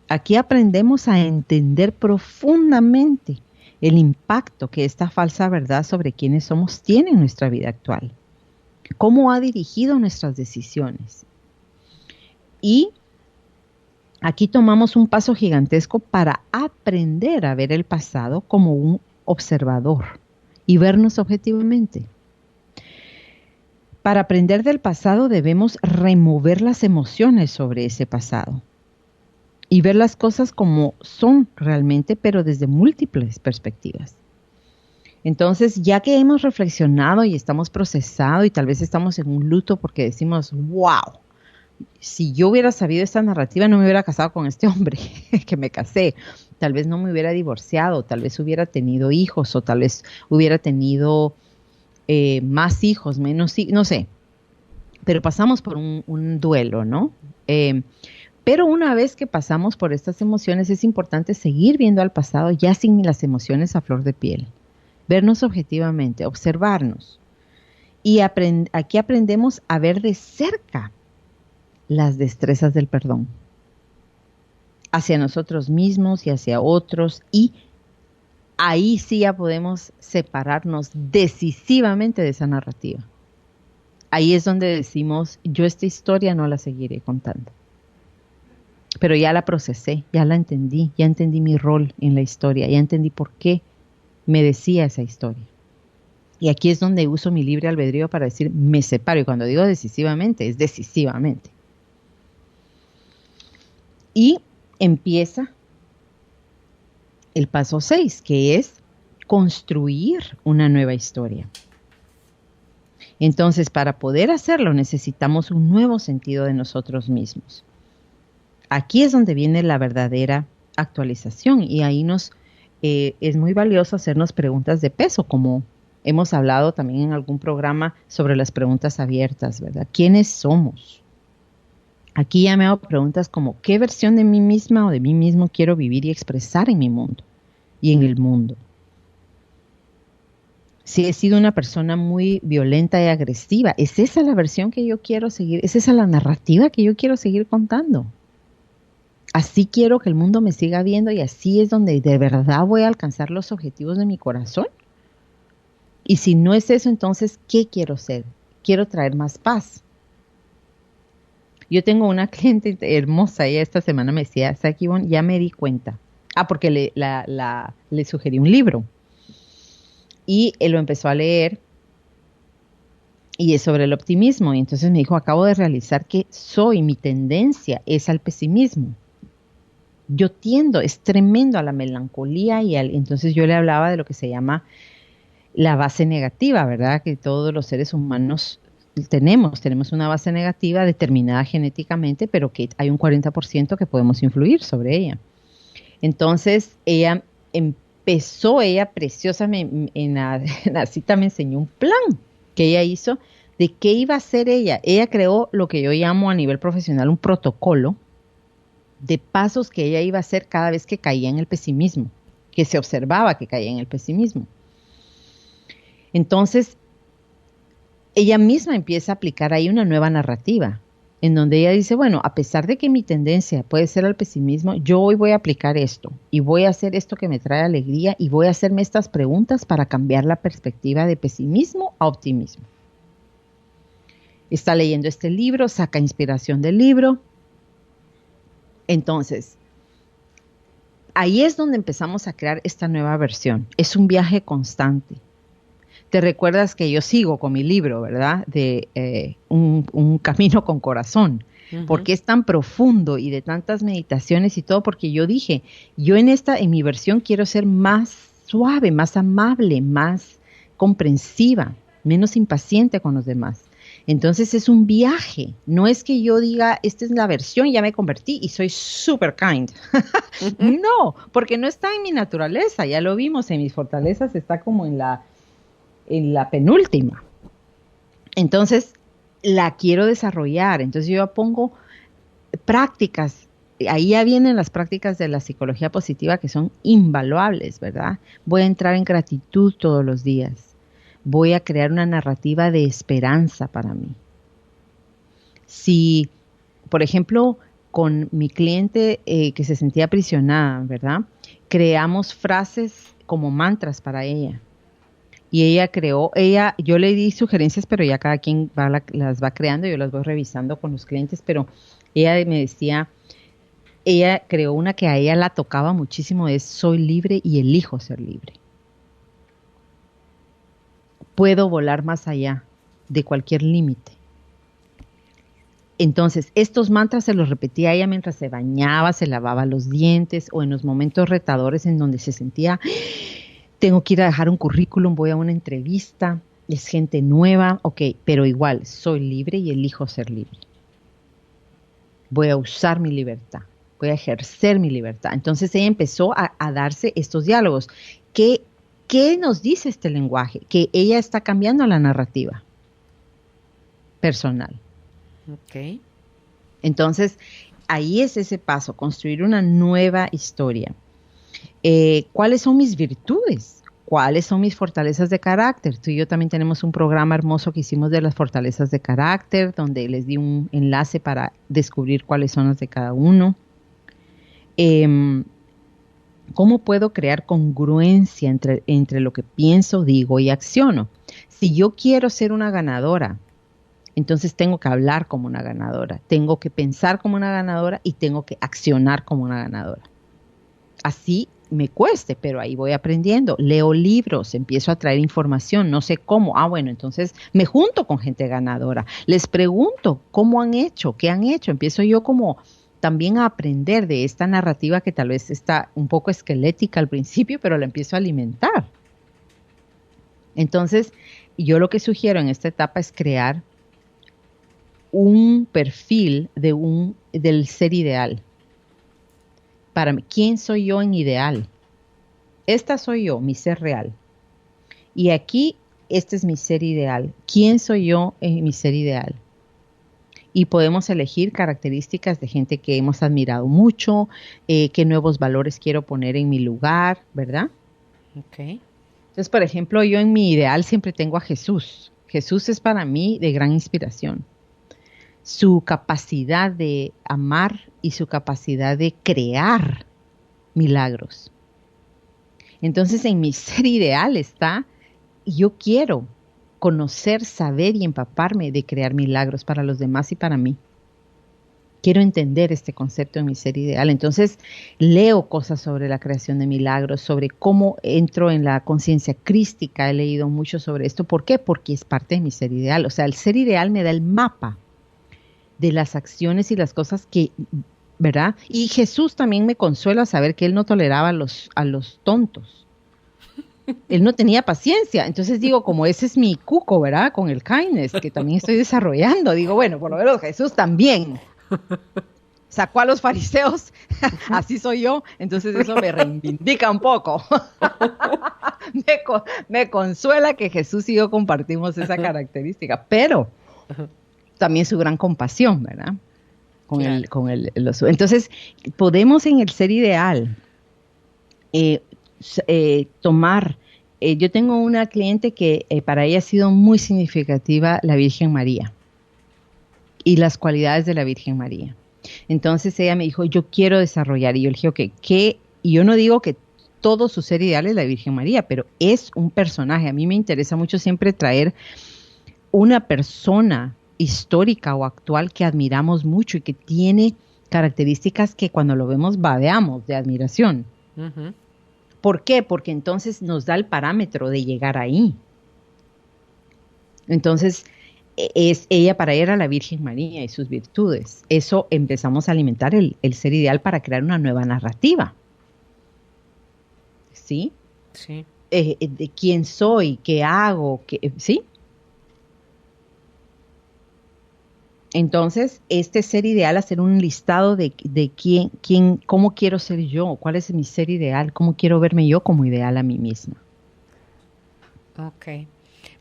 Aquí aprendemos a entender profundamente el impacto que esta falsa verdad sobre quiénes somos tiene en nuestra vida actual. Cómo ha dirigido nuestras decisiones. Y aquí tomamos un paso gigantesco para aprender a ver el pasado como un observador y vernos objetivamente. Para aprender del pasado debemos remover las emociones sobre ese pasado y ver las cosas como son realmente, pero desde múltiples perspectivas. Entonces, ya que hemos reflexionado y estamos procesado y tal vez estamos en un luto porque decimos, wow, si yo hubiera sabido esta narrativa no me hubiera casado con este hombre que me casé, tal vez no me hubiera divorciado, tal vez hubiera tenido hijos o tal vez hubiera tenido más hijos, menos hijos, no sé, pero pasamos por un duelo, ¿no? Pero una vez que pasamos por estas emociones es importante seguir viendo al pasado ya sin las emociones a flor de piel, vernos objetivamente, observarnos y aquí aprendemos a ver de cerca las destrezas del perdón hacia nosotros mismos y hacia otros, y ahí sí ya podemos separarnos decisivamente de esa narrativa. Ahí es donde decimos, yo esta historia no la seguiré contando. Pero ya la procesé, ya la entendí, ya entendí mi rol en la historia, ya entendí por qué me decía esa historia. Y aquí es donde uso mi libre albedrío para decir, me separo. Y cuando digo decisivamente, es decisivamente. Y empieza el paso 6, que es construir una nueva historia. Entonces, para poder hacerlo, necesitamos un nuevo sentido de nosotros mismos. Aquí es donde viene la verdadera actualización y ahí es muy valioso hacernos preguntas de peso, como hemos hablado también en algún programa sobre las preguntas abiertas, ¿verdad? ¿Quiénes somos? Aquí ya me hago preguntas como, ¿qué versión de mí misma o de mí mismo quiero vivir y expresar en mi mundo y en el mundo? si he sido una persona muy violenta y agresiva, ¿es esa la versión que yo quiero seguir? ¿Es esa la narrativa que yo quiero seguir contando? Así quiero que el mundo me siga viendo y así es donde de verdad voy a alcanzar los objetivos de mi corazón. Y si no es eso, entonces, ¿qué quiero ser? Quiero traer más paz. Yo tengo una cliente hermosa, ella esta semana me decía, Saki, ya me di cuenta. Porque le sugerí un libro. Y él lo empezó a leer y es sobre el optimismo. Y entonces me dijo, acabo de realizar que mi tendencia es al pesimismo. Yo tiendo, es tremendo a la melancolía entonces yo le hablaba de lo que se llama la base negativa, ¿verdad? Que todos los seres humanos tenemos una base negativa determinada genéticamente, pero que hay un 40% que podemos influir sobre ella. Entonces ella preciosamente en la cita me enseñó un plan que ella hizo de qué iba a hacer ella. Ella creó lo que yo llamo a nivel profesional un protocolo de pasos que ella iba a hacer cada vez que caía en el pesimismo, que se observaba que caía en el pesimismo. Entonces, ella misma empieza a aplicar ahí una nueva narrativa, en donde ella dice, bueno, a pesar de que mi tendencia puede ser al pesimismo, yo hoy voy a aplicar esto y voy a hacer esto que me trae alegría y voy a hacerme estas preguntas para cambiar la perspectiva de pesimismo a optimismo. Está leyendo este libro, saca inspiración del libro. Entonces, ahí es donde empezamos a crear esta nueva versión. Es un viaje constante. Te recuerdas que yo sigo con mi libro, ¿verdad? De un camino con corazón. Uh-huh. Porque es tan profundo y de tantas meditaciones y todo, porque yo dije, yo en mi versión quiero ser más suave, más amable, más comprensiva, menos impaciente con los demás. Entonces es un viaje, no es que yo diga, esta es la versión, ya me convertí y soy super kind. Uh-huh. No, porque no está en mi naturaleza, ya lo vimos, en mis fortalezas está como en la penúltima. Entonces la quiero desarrollar, entonces yo pongo prácticas, ahí ya vienen las prácticas de la psicología positiva que son invaluables, ¿verdad? Voy a entrar en gratitud todos los días. Voy a crear una narrativa de esperanza para mí. Si, por ejemplo, con mi cliente que se sentía aprisionada, ¿verdad? Creamos frases como mantras para ella. Y yo le di sugerencias, pero ya cada quien las va creando, yo las voy revisando con los clientes, pero ella me decía, ella creó una que a ella la tocaba muchísimo, es soy libre y elijo ser libre. Puedo volar más allá de cualquier límite. Entonces, estos mantras se los repetía ella mientras se bañaba, se lavaba los dientes o en los momentos retadores en donde se sentía, tengo que ir a dejar un currículum, voy a una entrevista, es gente nueva, ok, pero igual, soy libre y elijo ser libre. Voy a usar mi libertad, voy a ejercer mi libertad. Entonces ella empezó a darse estos diálogos. ¿Qué nos dice este lenguaje? Que ella está cambiando la narrativa personal. Ok. Entonces, ahí es ese paso, construir una nueva historia. ¿Cuáles son mis virtudes? ¿Cuáles son mis fortalezas de carácter? Tú y yo también tenemos un programa hermoso que hicimos de las fortalezas de carácter, donde les di un enlace para descubrir cuáles son las de cada uno. ¿Cómo puedo crear congruencia entre lo que pienso, digo y acciono? Si yo quiero ser una ganadora, entonces tengo que hablar como una ganadora, tengo que pensar como una ganadora y tengo que accionar como una ganadora. Así me cueste, pero ahí voy aprendiendo. Leo libros, empiezo a traer información, no sé cómo. Bueno, entonces me junto con gente ganadora. Les pregunto cómo han hecho, qué han hecho. Empiezo yo como también a aprender de esta narrativa que tal vez está un poco esquelética al principio, pero la empiezo a alimentar. Entonces, yo lo que sugiero en esta etapa es crear un perfil del ser ideal. Para mí, ¿quién soy yo en ideal? Esta soy yo, mi ser real. Y aquí, este es mi ser ideal. ¿Quién soy yo en mi ser ideal? Y podemos elegir características de gente que hemos admirado mucho, qué nuevos valores quiero poner en mi lugar, ¿verdad? Ok. Entonces, por ejemplo, yo en mi ideal siempre tengo a Jesús. Jesús es para mí de gran inspiración. Su capacidad de amar y su capacidad de crear milagros. Entonces, en mi ser ideal está, yo quiero conocer, saber y empaparme de crear milagros para los demás y para mí. Quiero entender este concepto en mi ser ideal. Entonces, leo cosas sobre la creación de milagros, sobre cómo entro en la conciencia crística. He leído mucho sobre esto. ¿Por qué? Porque es parte de mi ser ideal. O sea, el ser ideal me da el mapa de las acciones y las cosas que, ¿verdad? Y Jesús también me consuela saber que Él no toleraba a los tontos. Él no tenía paciencia. Entonces digo, como ese es mi cuco, ¿verdad? Con el kindness, que también estoy desarrollando. Digo, bueno, por lo menos Jesús también sacó a los fariseos. Así soy yo. Entonces eso me reivindica un poco. me consuela que Jesús y yo compartimos esa característica. Pero también su gran compasión, ¿verdad? Entonces, podemos en el ser ideal tomar. Yo tengo una cliente que para ella ha sido muy significativa la Virgen María y las cualidades de la Virgen María. Entonces ella me dijo, yo quiero desarrollar. Y yo le dije, okay, y yo no digo que todo su ser ideal es la Virgen María, pero es un personaje. A mí me interesa mucho siempre traer una persona histórica o actual que admiramos mucho y que tiene características que cuando lo vemos babeamos de admiración. Uh-huh. ¿Por qué? Porque entonces nos da el parámetro de llegar ahí. Entonces, para ella era la Virgen María y sus virtudes. Eso empezamos a alimentar el ser ideal para crear una nueva narrativa. ¿Sí? Sí. De quién soy, qué hago, ¿sí? Entonces, este ser ideal, hacer un listado de quién, cómo quiero ser yo, cuál es mi ser ideal, cómo quiero verme yo como ideal a mí misma. Ok.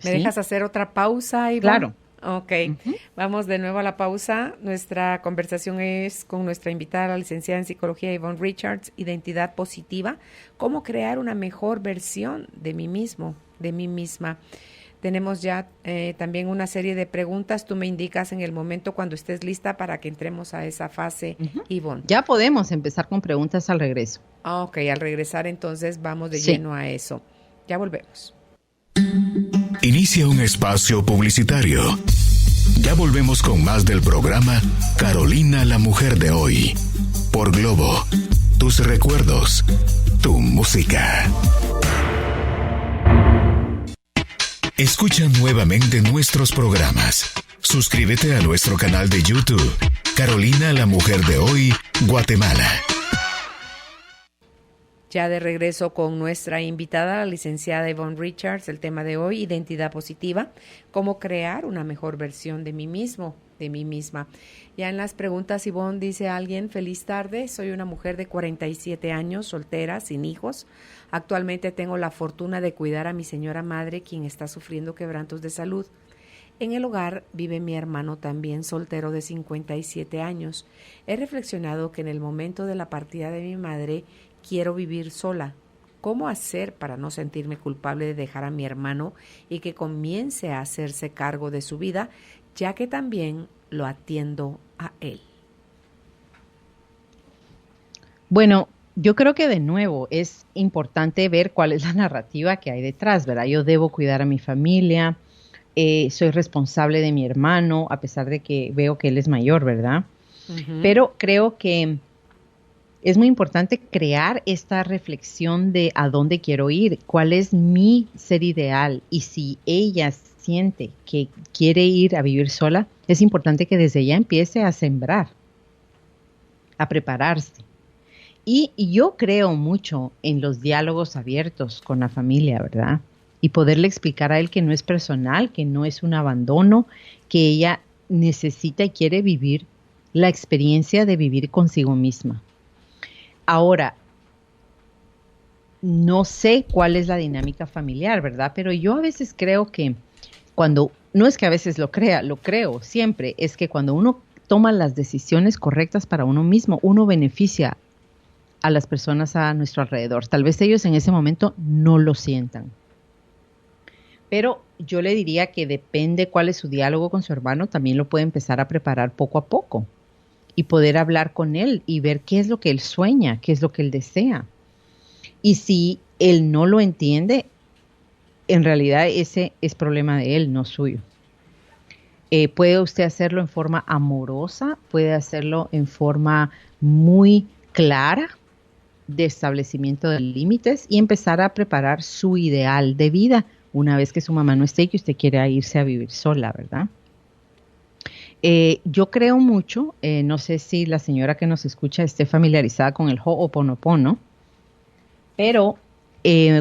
¿Me dejas hacer otra pausa, Ivonne? Claro. Ok. Uh-huh. Vamos de nuevo a la pausa. Nuestra conversación es con nuestra invitada, la licenciada en psicología Yvonne Richards, Identidad Positiva, cómo crear una mejor versión de mí mismo, de mí misma. Tenemos ya también una serie de preguntas. Tú me indicas en el momento cuando estés lista para que entremos a esa fase, uh-huh. Yvonne. Ya podemos empezar con preguntas al regreso. Ok, al regresar entonces vamos de lleno a eso. Ya volvemos. Inicia un espacio publicitario. Ya volvemos con más del programa Carolina, la mujer de hoy. Por Globo, tus recuerdos, tu música. Escucha nuevamente nuestros programas. Suscríbete a nuestro canal de YouTube, Carolina, la mujer de hoy, Guatemala. Ya de regreso con nuestra invitada, la licenciada Yvonne Richards, el tema de hoy, identidad positiva, cómo crear una mejor versión de mí mismo, de mí misma. Ya en las preguntas, Yvonne, dice alguien, feliz tarde, soy una mujer de 47 años, soltera, sin hijos. Actualmente tengo la fortuna de cuidar a mi señora madre, quien está sufriendo quebrantos de salud. En el hogar vive mi hermano también soltero de 57 años. He reflexionado que en el momento de la partida de mi madre quiero vivir sola. ¿Cómo hacer para no sentirme culpable de dejar a mi hermano y que comience a hacerse cargo de su vida, ya que también lo atiendo a él? Bueno, yo creo que de nuevo es importante ver cuál es la narrativa que hay detrás, ¿verdad? Yo debo cuidar a mi familia, soy responsable de mi hermano, a pesar de que veo que él es mayor, ¿verdad? Uh-huh. Pero creo que es muy importante crear esta reflexión de a dónde quiero ir, cuál es mi ser ideal. Y si ella siente que quiere ir a vivir sola, es importante que desde ya empiece a sembrar, a prepararse. Y yo creo mucho en los diálogos abiertos con la familia, ¿verdad? Y poderle explicar a él que no es personal, que no es un abandono, que ella necesita y quiere vivir la experiencia de vivir consigo misma. Ahora, no sé cuál es la dinámica familiar, ¿verdad? Pero yo a veces creo que no es que a veces lo creo siempre, es que cuando uno toma las decisiones correctas para uno mismo, uno beneficia a las personas a nuestro alrededor. Tal vez ellos en ese momento no lo sientan. Pero yo le diría que depende cuál es su diálogo con su hermano, también lo puede empezar a preparar poco a poco y poder hablar con él y ver qué es lo que él sueña, qué es lo que él desea. Y si él no lo entiende, en realidad ese es problema de él, no suyo. Puede usted hacerlo en forma amorosa, puede hacerlo en forma muy clara de establecimiento de límites y empezar a preparar su ideal de vida una vez que su mamá no esté y que usted quiera irse a vivir sola, ¿verdad? Yo creo mucho, no sé si la señora que nos escucha esté familiarizada con el Ho'oponopono, pero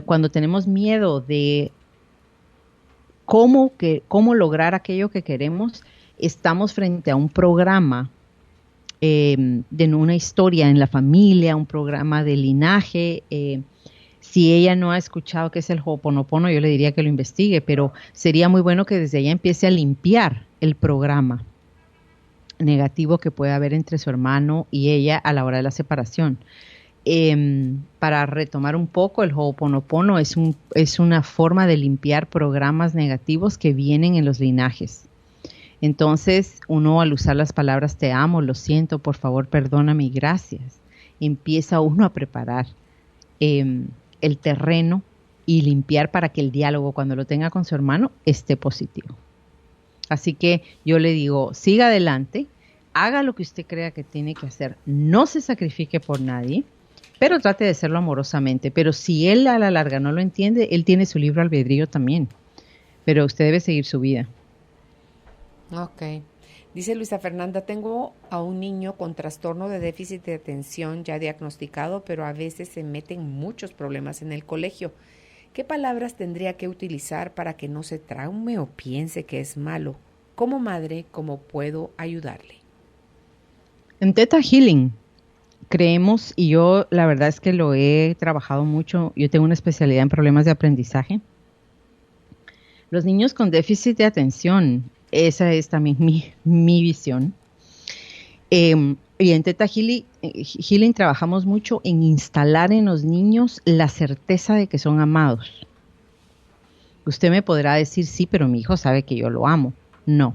cuando tenemos miedo de cómo lograr aquello que queremos, estamos frente a un programa de una historia en la familia, un programa de linaje. Si ella no ha escuchado qué es el Ho'oponopono, yo le diría que lo investigue, pero sería muy bueno que desde ella empiece a limpiar el programa negativo que puede haber entre su hermano y ella a la hora de la separación. Para retomar un poco, el Ho'oponopono es una forma de limpiar programas negativos que vienen en los linajes. Entonces, uno al usar las palabras te amo, lo siento, por favor, perdóname y gracias, empieza uno a preparar el terreno y limpiar para que el diálogo, cuando lo tenga con su hermano, esté positivo. Así que yo le digo, siga adelante, haga lo que usted crea que tiene que hacer, no se sacrifique por nadie, pero trate de hacerlo amorosamente. Pero si él a la larga no lo entiende, él tiene su libre albedrío también, pero usted debe seguir su vida. Ok. Dice Luisa Fernanda, tengo a un niño con trastorno de déficit de atención ya diagnosticado, pero a veces se meten muchos problemas en el colegio. ¿Qué palabras tendría que utilizar para que no se traume o piense que es malo? Como madre, ¿cómo puedo ayudarle? En Theta Healing creemos, y yo la verdad es que lo he trabajado mucho, yo tengo una especialidad en problemas de aprendizaje. Los niños con déficit de atención, esa es también mi visión. Y en Theta Healing trabajamos mucho en instalar en los niños la certeza de que son amados. Usted me podrá decir, sí, pero mi hijo sabe que yo lo amo. No,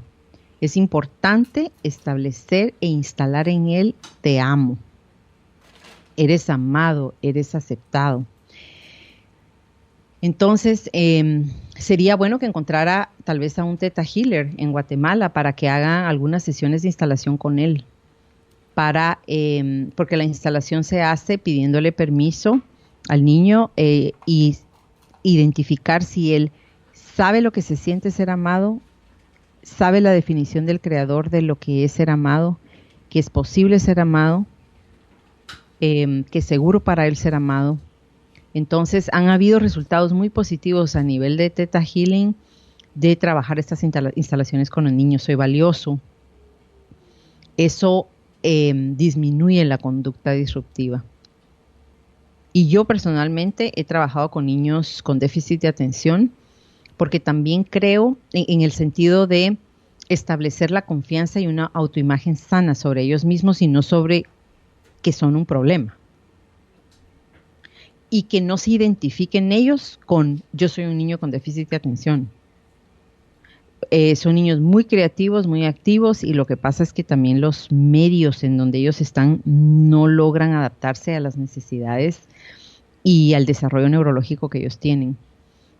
es importante establecer e instalar en él, te amo. Eres amado, eres aceptado. Entonces, sería bueno que encontrara tal vez a un Theta Healer en Guatemala para que haga algunas sesiones de instalación con él. Porque la instalación se hace pidiéndole permiso al niño y identificar si él sabe lo que se siente ser amado, sabe la definición del creador de lo que es ser amado, que es posible ser amado, que es seguro para él ser amado. Entonces han habido resultados muy positivos a nivel de Theta Healing de trabajar estas instalaciones con los niños. Soy valioso. Eso disminuye la conducta disruptiva. Y yo personalmente he trabajado con niños con déficit de atención porque también creo en el sentido de establecer la confianza y una autoimagen sana sobre ellos mismos y no sobre que son un problema. Y que no se identifiquen ellos con yo soy un niño con déficit de atención. Son niños muy creativos, muy activos y lo que pasa es que también los medios en donde ellos están no logran adaptarse a las necesidades y al desarrollo neurológico que ellos tienen.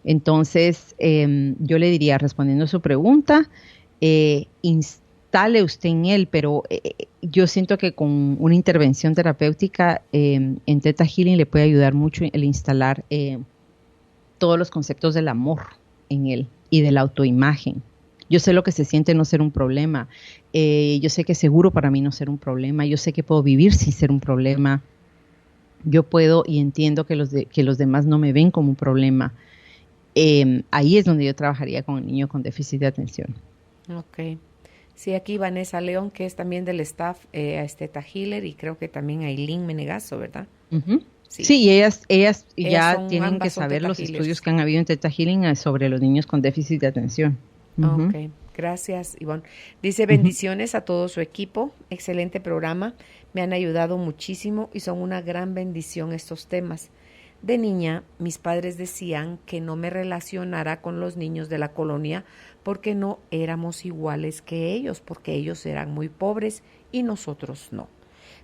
Entonces, yo le diría, respondiendo a su pregunta, instale usted en él, pero yo siento que con una intervención terapéutica en Theta Healing le puede ayudar mucho el instalar todos los conceptos del amor en él y de la autoimagen. Yo sé lo que se siente no ser un problema, yo sé que es seguro para mí no ser un problema, yo sé que puedo vivir sin ser un problema, yo puedo y entiendo que los demás no me ven como un problema. Ahí es donde yo trabajaría con el niño con déficit de atención. Ok. Sí, aquí Vanessa León, que es también del staff, es Theta Healer, y creo que también Aileen Menegazo, ¿verdad? Uh-huh. Sí, y ellas ya tienen que saber los Healers. Estudios que han habido en Theta Healing sobre los niños con déficit de atención. Uh-huh. Ok, gracias, Ivonne. Dice, bendiciones a todo su equipo, excelente programa, me han ayudado muchísimo y son una gran bendición estos temas. De niña, mis padres decían que no me relacionara con los niños de la colonia porque no éramos iguales que ellos, porque ellos eran muy pobres y nosotros no.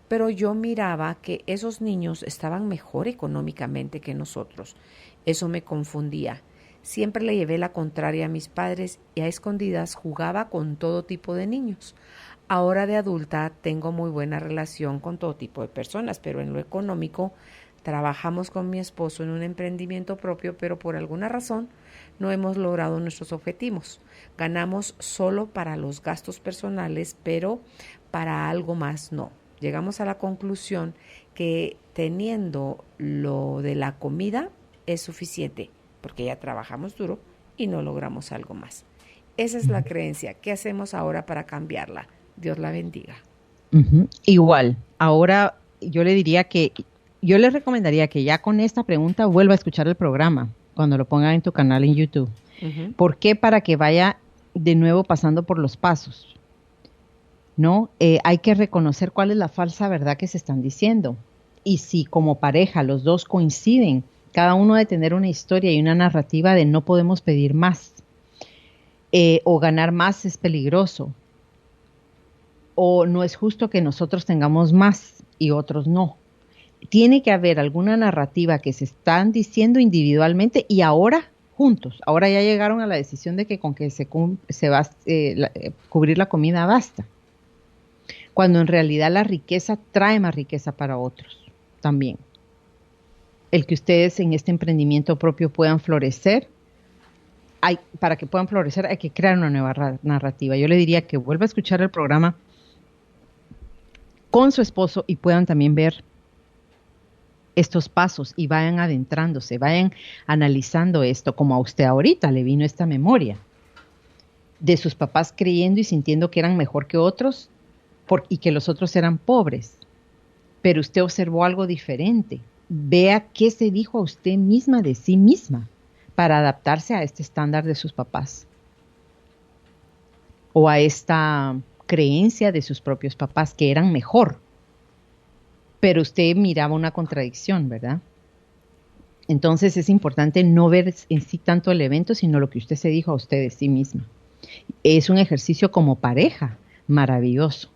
Pero yo miraba que esos niños estaban mejor económicamente que nosotros. Eso me confundía. Siempre le llevé la contraria a mis padres y a escondidas jugaba con todo tipo de niños. Ahora de adulta tengo muy buena relación con todo tipo de personas, pero en lo económico trabajamos con mi esposo en un emprendimiento propio, pero por alguna razón no hemos logrado nuestros objetivos. Ganamos solo para los gastos personales, pero para algo más no. Llegamos a la conclusión que teniendo lo de la comida es suficiente, porque ya trabajamos duro y no logramos algo más. Esa es la creencia. ¿Qué hacemos ahora para cambiarla? Dios la bendiga. Igual, ahora yo le recomendaría que ya con esta pregunta vuelva a escuchar el programa cuando lo pongan en tu canal en YouTube. ¿Por qué? Para que vaya de nuevo pasando por los pasos, ¿no? Hay que reconocer cuál es la falsa verdad que se están diciendo. Y si como pareja los dos coinciden, cada uno de tener una historia y una narrativa de no podemos pedir más, o ganar más es peligroso, o no es justo que nosotros tengamos más y otros no. Tiene que haber alguna narrativa que se están diciendo individualmente y ahora juntos. Ahora ya llegaron a la decisión de que con que se va cubrir la comida basta. Cuando en realidad la riqueza trae más riqueza para otros también. El que ustedes en este emprendimiento propio puedan florecer, para que puedan florecer hay que crear una nueva narrativa. Yo le diría que vuelva a escuchar el programa con su esposo y puedan también ver estos pasos y vayan adentrándose, vayan analizando esto, como a usted ahorita le vino esta memoria de sus papás creyendo y sintiendo que eran mejor que otros y que los otros eran pobres, pero usted observó algo diferente. Vea qué se dijo a usted misma de sí misma para adaptarse a este estándar de sus papás o a esta creencia de sus propios papás que eran mejor. Pero usted miraba una contradicción, ¿verdad? Entonces es importante no ver en sí tanto el evento, sino lo que usted se dijo a usted de sí misma. Es un ejercicio como pareja maravilloso.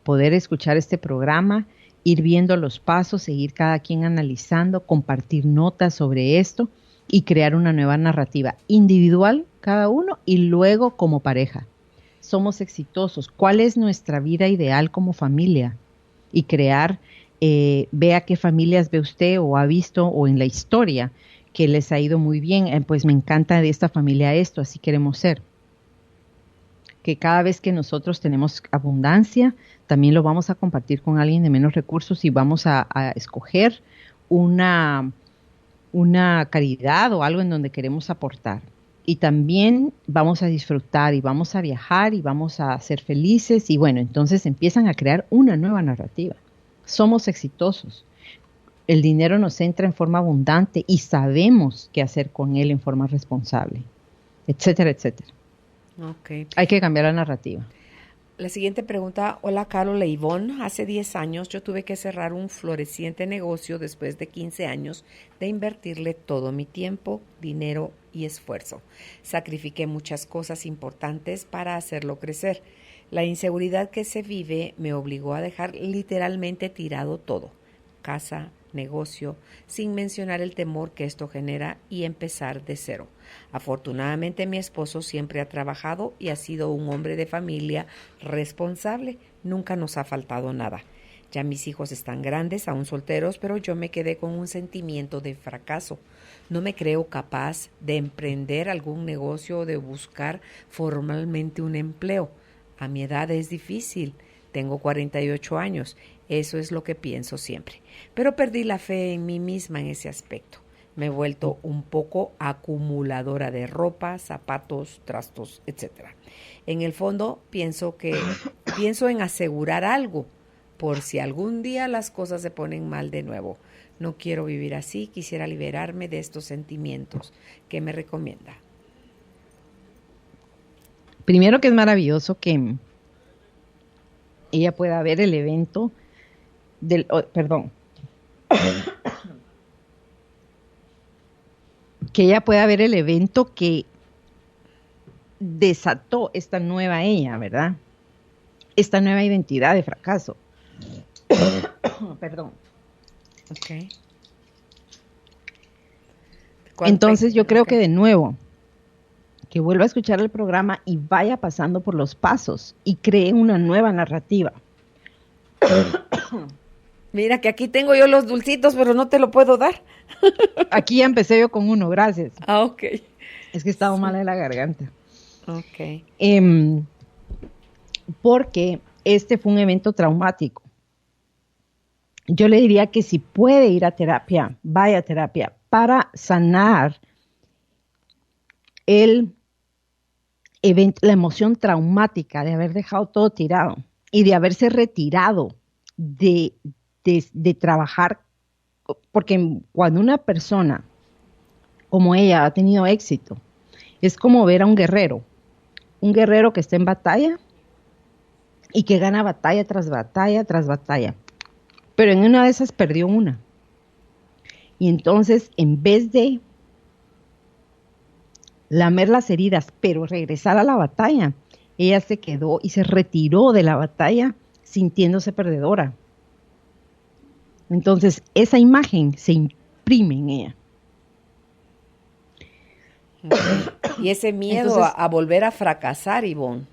Poder escuchar este programa, ir viendo los pasos, seguir cada quien analizando, compartir notas sobre esto y crear una nueva narrativa individual cada uno y luego como pareja. Somos exitosos. ¿Cuál es nuestra vida ideal como familia? Y crear... vea qué familias ve usted o ha visto o en la historia que les ha ido muy bien, pues me encanta de esta familia esto, así queremos ser. Que cada vez que nosotros tenemos abundancia, también lo vamos a compartir con alguien de menos recursos y vamos a escoger una caridad o algo en donde queremos aportar. Y también vamos a disfrutar y vamos a viajar y vamos a ser felices y bueno, entonces empiezan a crear una nueva narrativa. Somos exitosos. El dinero nos entra en forma abundante y sabemos qué hacer con él en forma responsable, etcétera, etcétera. Okay. Hay que cambiar la narrativa. La siguiente pregunta, hola Carol e Ivonne, hace 10 años yo tuve que cerrar un floreciente negocio después de 15 años de invertirle todo mi tiempo, dinero y esfuerzo. Sacrifiqué muchas cosas importantes para hacerlo crecer. La inseguridad que se vive me obligó a dejar literalmente tirado todo, casa, negocio, sin mencionar el temor que esto genera y empezar de cero. Afortunadamente mi esposo siempre ha trabajado y ha sido un hombre de familia responsable, nunca nos ha faltado nada. Ya mis hijos están grandes, aún solteros, pero yo me quedé con un sentimiento de fracaso. No me creo capaz de emprender algún negocio o de buscar formalmente un empleo. A mi edad es difícil, tengo 48 años, eso es lo que pienso siempre. Pero perdí la fe en mí misma en ese aspecto. Me he vuelto un poco acumuladora de ropa, zapatos, trastos, etc. En el fondo pienso en asegurar algo por si algún día las cosas se ponen mal de nuevo. No quiero vivir así, quisiera liberarme de estos sentimientos. ¿Qué me recomienda? Primero que es maravilloso que ella pueda ver el evento que ella pueda ver el evento que desató esta nueva ella, ¿verdad? Esta nueva identidad de fracaso. Perdón. Ok. Entonces yo creo que de nuevo, que vuelva a escuchar el programa y vaya pasando por los pasos y cree una nueva narrativa. Mira que aquí tengo yo los dulcitos, pero no te lo puedo dar. Aquí ya empecé yo con uno, gracias. Ah, ok. Es que estaba mala de la garganta. Ok. Porque este fue un evento traumático. Yo le diría que si puede ir a terapia, vaya a terapia para sanar el evento, la emoción traumática de haber dejado todo tirado y de haberse retirado de trabajar, porque cuando una persona como ella ha tenido éxito, es como ver a un guerrero que está en batalla y que gana batalla tras batalla tras batalla, pero en una de esas perdió una. Y entonces, en vez de lamer las heridas, pero regresar a la batalla, ella se quedó y se retiró de la batalla sintiéndose perdedora. Entonces, esa imagen se imprime en ella. Y ese miedo Entonces, a volver a fracasar, Ivonne.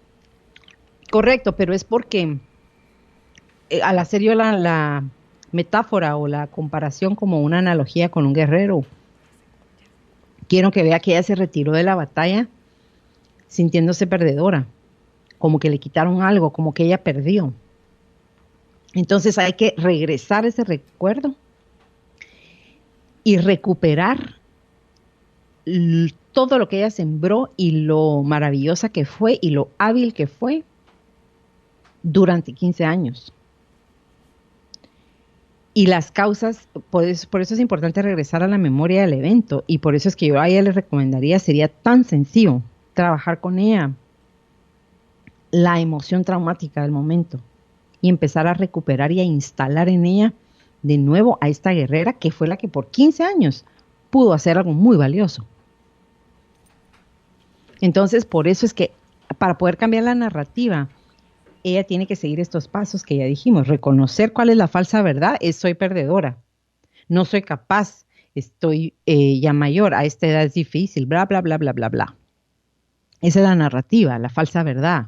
Correcto, pero es porque al hacer yo la metáfora o la comparación como una analogía con un guerrero, quiero que vea que ella se retiró de la batalla sintiéndose perdedora, como que le quitaron algo, como que ella perdió. Entonces hay que regresar ese recuerdo y recuperar todo lo que ella sembró y lo maravillosa que fue y lo hábil que fue durante 15 años. Y las causas, por eso es importante regresar a la memoria del evento, y por eso es que yo a ella le recomendaría, sería tan sencillo trabajar con ella la emoción traumática del momento y empezar a recuperar y a instalar en ella de nuevo a esta guerrera que fue la que por 15 años pudo hacer algo muy valioso. Entonces, por eso es que para poder cambiar la narrativa, ella tiene que seguir estos pasos que ya dijimos. Reconocer cuál es la falsa verdad, es soy perdedora, no soy capaz, estoy ya mayor, a esta edad es difícil, bla, bla, bla, bla, bla, bla. Esa es la narrativa, la falsa verdad.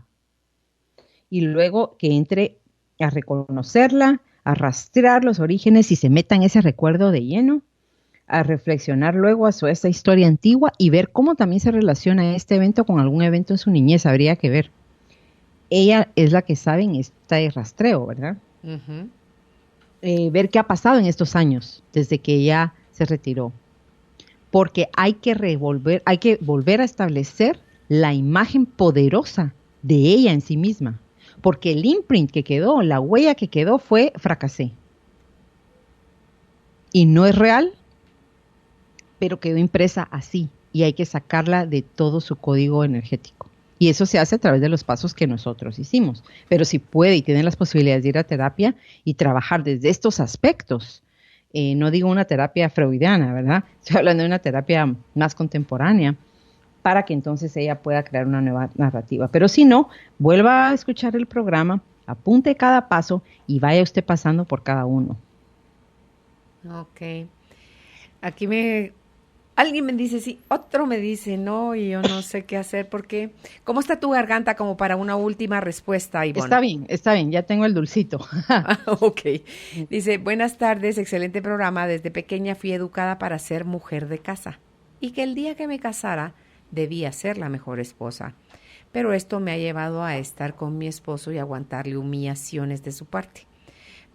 Y luego que entre a reconocerla, a rastrear los orígenes y se meta en ese recuerdo de lleno, a reflexionar luego a esa historia antigua y ver cómo también se relaciona este evento con algún evento en su niñez, habría que ver. Ella es la que sabe en este rastreo, ¿verdad? Uh-huh. Ver qué ha pasado en estos años desde que ella se retiró. Porque hay que volver a establecer la imagen poderosa de ella en sí misma. Porque el imprint que quedó, la huella que quedó fue fracasé. Y no es real, pero quedó impresa así. Y hay que sacarla de todo su código energético. Y eso se hace a través de los pasos que nosotros hicimos. Pero si puede y tiene las posibilidades de ir a terapia y trabajar desde estos aspectos, no digo una terapia freudiana, ¿verdad? Estoy hablando de una terapia más contemporánea, para que entonces ella pueda crear una nueva narrativa. Pero si no, vuelva a escuchar el programa, apunte cada paso y vaya usted pasando por cada uno. Ok. Aquí alguien me dice sí, otro me dice no, y yo no sé qué hacer porque ¿cómo está tu garganta como para una última respuesta, Ivonne? Está bien, ya tengo el dulcito. Ok. Dice, buenas tardes, excelente programa. Desde pequeña fui educada para ser mujer de casa y que el día que me casara debía ser la mejor esposa. Pero esto me ha llevado a estar con mi esposo y aguantarle humillaciones de su parte.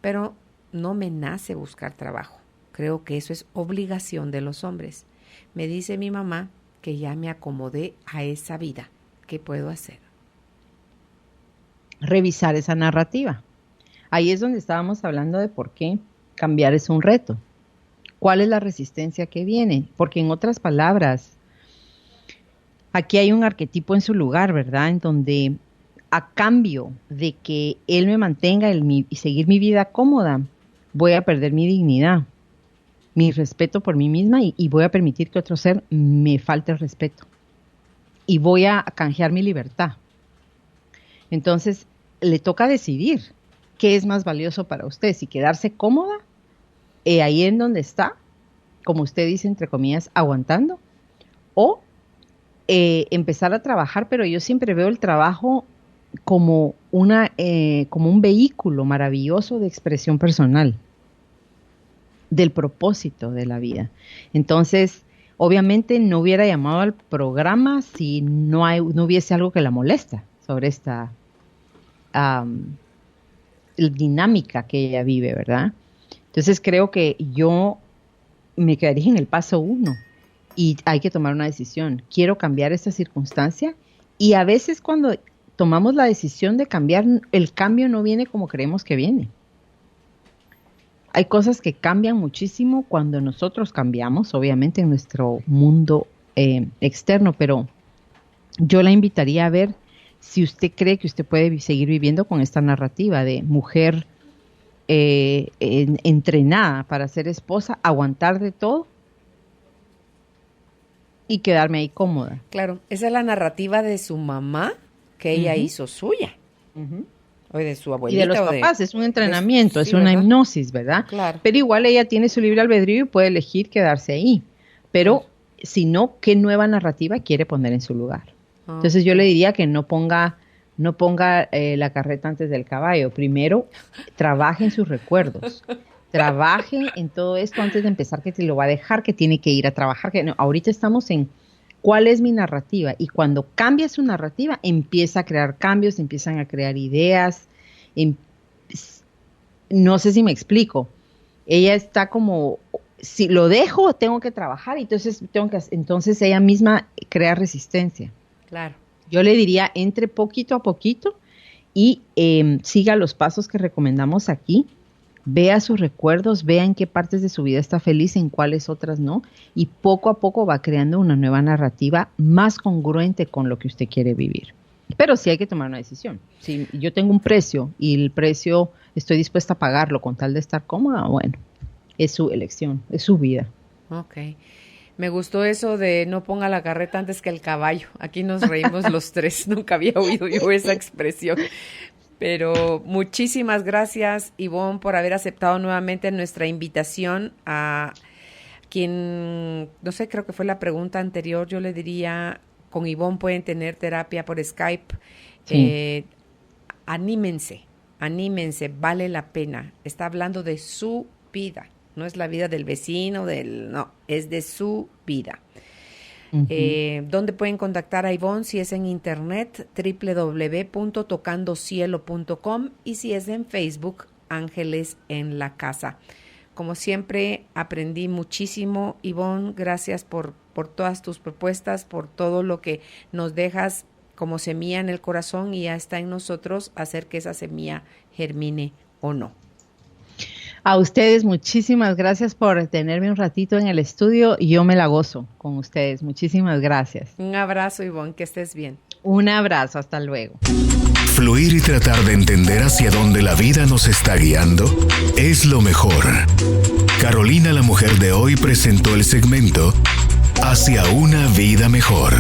Pero no me nace buscar trabajo. Creo que eso es obligación de los hombres. Me dice mi mamá que ya me acomodé a esa vida. ¿Qué puedo hacer? Revisar esa narrativa. Ahí es donde estábamos hablando de por qué cambiar es un reto. ¿Cuál es la resistencia que viene? Porque en otras palabras, aquí hay un arquetipo en su lugar, ¿verdad? En donde a cambio de que él me mantenga y seguir mi vida cómoda, voy a perder mi dignidad. mi respeto por mí misma y voy a permitir que otro ser me falte el respeto. Y voy a canjear mi libertad. Entonces, le toca decidir qué es más valioso para usted, si quedarse cómoda ahí en donde está, como usted dice, entre comillas, aguantando, o empezar a trabajar, pero yo siempre veo el trabajo como un vehículo maravilloso de expresión personal, del propósito de la vida. Entonces, obviamente no hubiera llamado al programa si no hubiese algo que la molesta sobre esta dinámica que ella vive, ¿verdad? Entonces creo que yo me quedaría en el paso 1 y hay que tomar una decisión. Quiero cambiar esta circunstancia, y a veces cuando tomamos la decisión de cambiar, el cambio no viene como creemos que viene. Hay cosas que cambian muchísimo cuando nosotros cambiamos, obviamente en nuestro mundo externo, pero yo la invitaría a ver si usted cree que usted puede seguir viviendo con esta narrativa de mujer entrenada para ser esposa, aguantar de todo y quedarme ahí cómoda. Claro, esa es la narrativa de su mamá que ella hizo suya. O de su abuelita. Y de los papás, es un entrenamiento, sí, es una ¿verdad? hipnosis, ¿verdad? Claro. Pero igual ella tiene su libre albedrío y puede elegir quedarse ahí. Pero si no, ¿qué nueva narrativa quiere poner en su lugar? Entonces yo le diría que no ponga la carreta antes del caballo. Primero, trabaje en sus recuerdos. Trabaje en todo esto antes de empezar, que te lo va a dejar, que tiene que ir a trabajar. Que no, ahorita estamos en ¿cuál es mi narrativa? Y cuando cambia su narrativa, empieza a crear cambios, empiezan a crear ideas. No sé si me explico. Ella está como, si lo dejo, tengo que trabajar, y entonces ella misma crea resistencia. Claro. Yo le diría, entre poquito a poquito y siga los pasos que recomendamos aquí. Vea sus recuerdos, vea en qué partes de su vida está feliz, en cuáles otras no, y poco a poco va creando una nueva narrativa más congruente con lo que usted quiere vivir. Pero sí hay que tomar una decisión. Si yo tengo un precio y el precio estoy dispuesta a pagarlo con tal de estar cómoda, bueno, es su elección, es su vida. Ok. Me gustó eso de no ponga la carreta antes que el caballo. Aquí nos reímos los tres, nunca había oído yo esa expresión. Pero muchísimas gracias, Ivonne, por haber aceptado nuevamente nuestra invitación. A quien, no sé, creo que fue la pregunta anterior, yo le diría, con Ivonne pueden tener terapia por Skype. Sí. Anímense, vale la pena. Está hablando de su vida, no es la vida del vecino, no, es de su vida. ¿Dónde pueden contactar a Ivonne? Si es en internet, www.tocandocielo.com, y si es en Facebook, Ángeles en la Casa. Como siempre, aprendí muchísimo, Ivonne. Gracias por todas tus propuestas, por todo lo que nos dejas como semilla en el corazón, y ya está en nosotros hacer que esa semilla germine o no. A ustedes, muchísimas gracias por tenerme un ratito en el estudio, y yo me la gozo con ustedes. Muchísimas gracias. Un abrazo, Ivonne, que estés bien. Un abrazo, hasta luego. Fluir y tratar de entender hacia dónde la vida nos está guiando es lo mejor. Carolina, la mujer de hoy, presentó el segmento Hacia una vida mejor.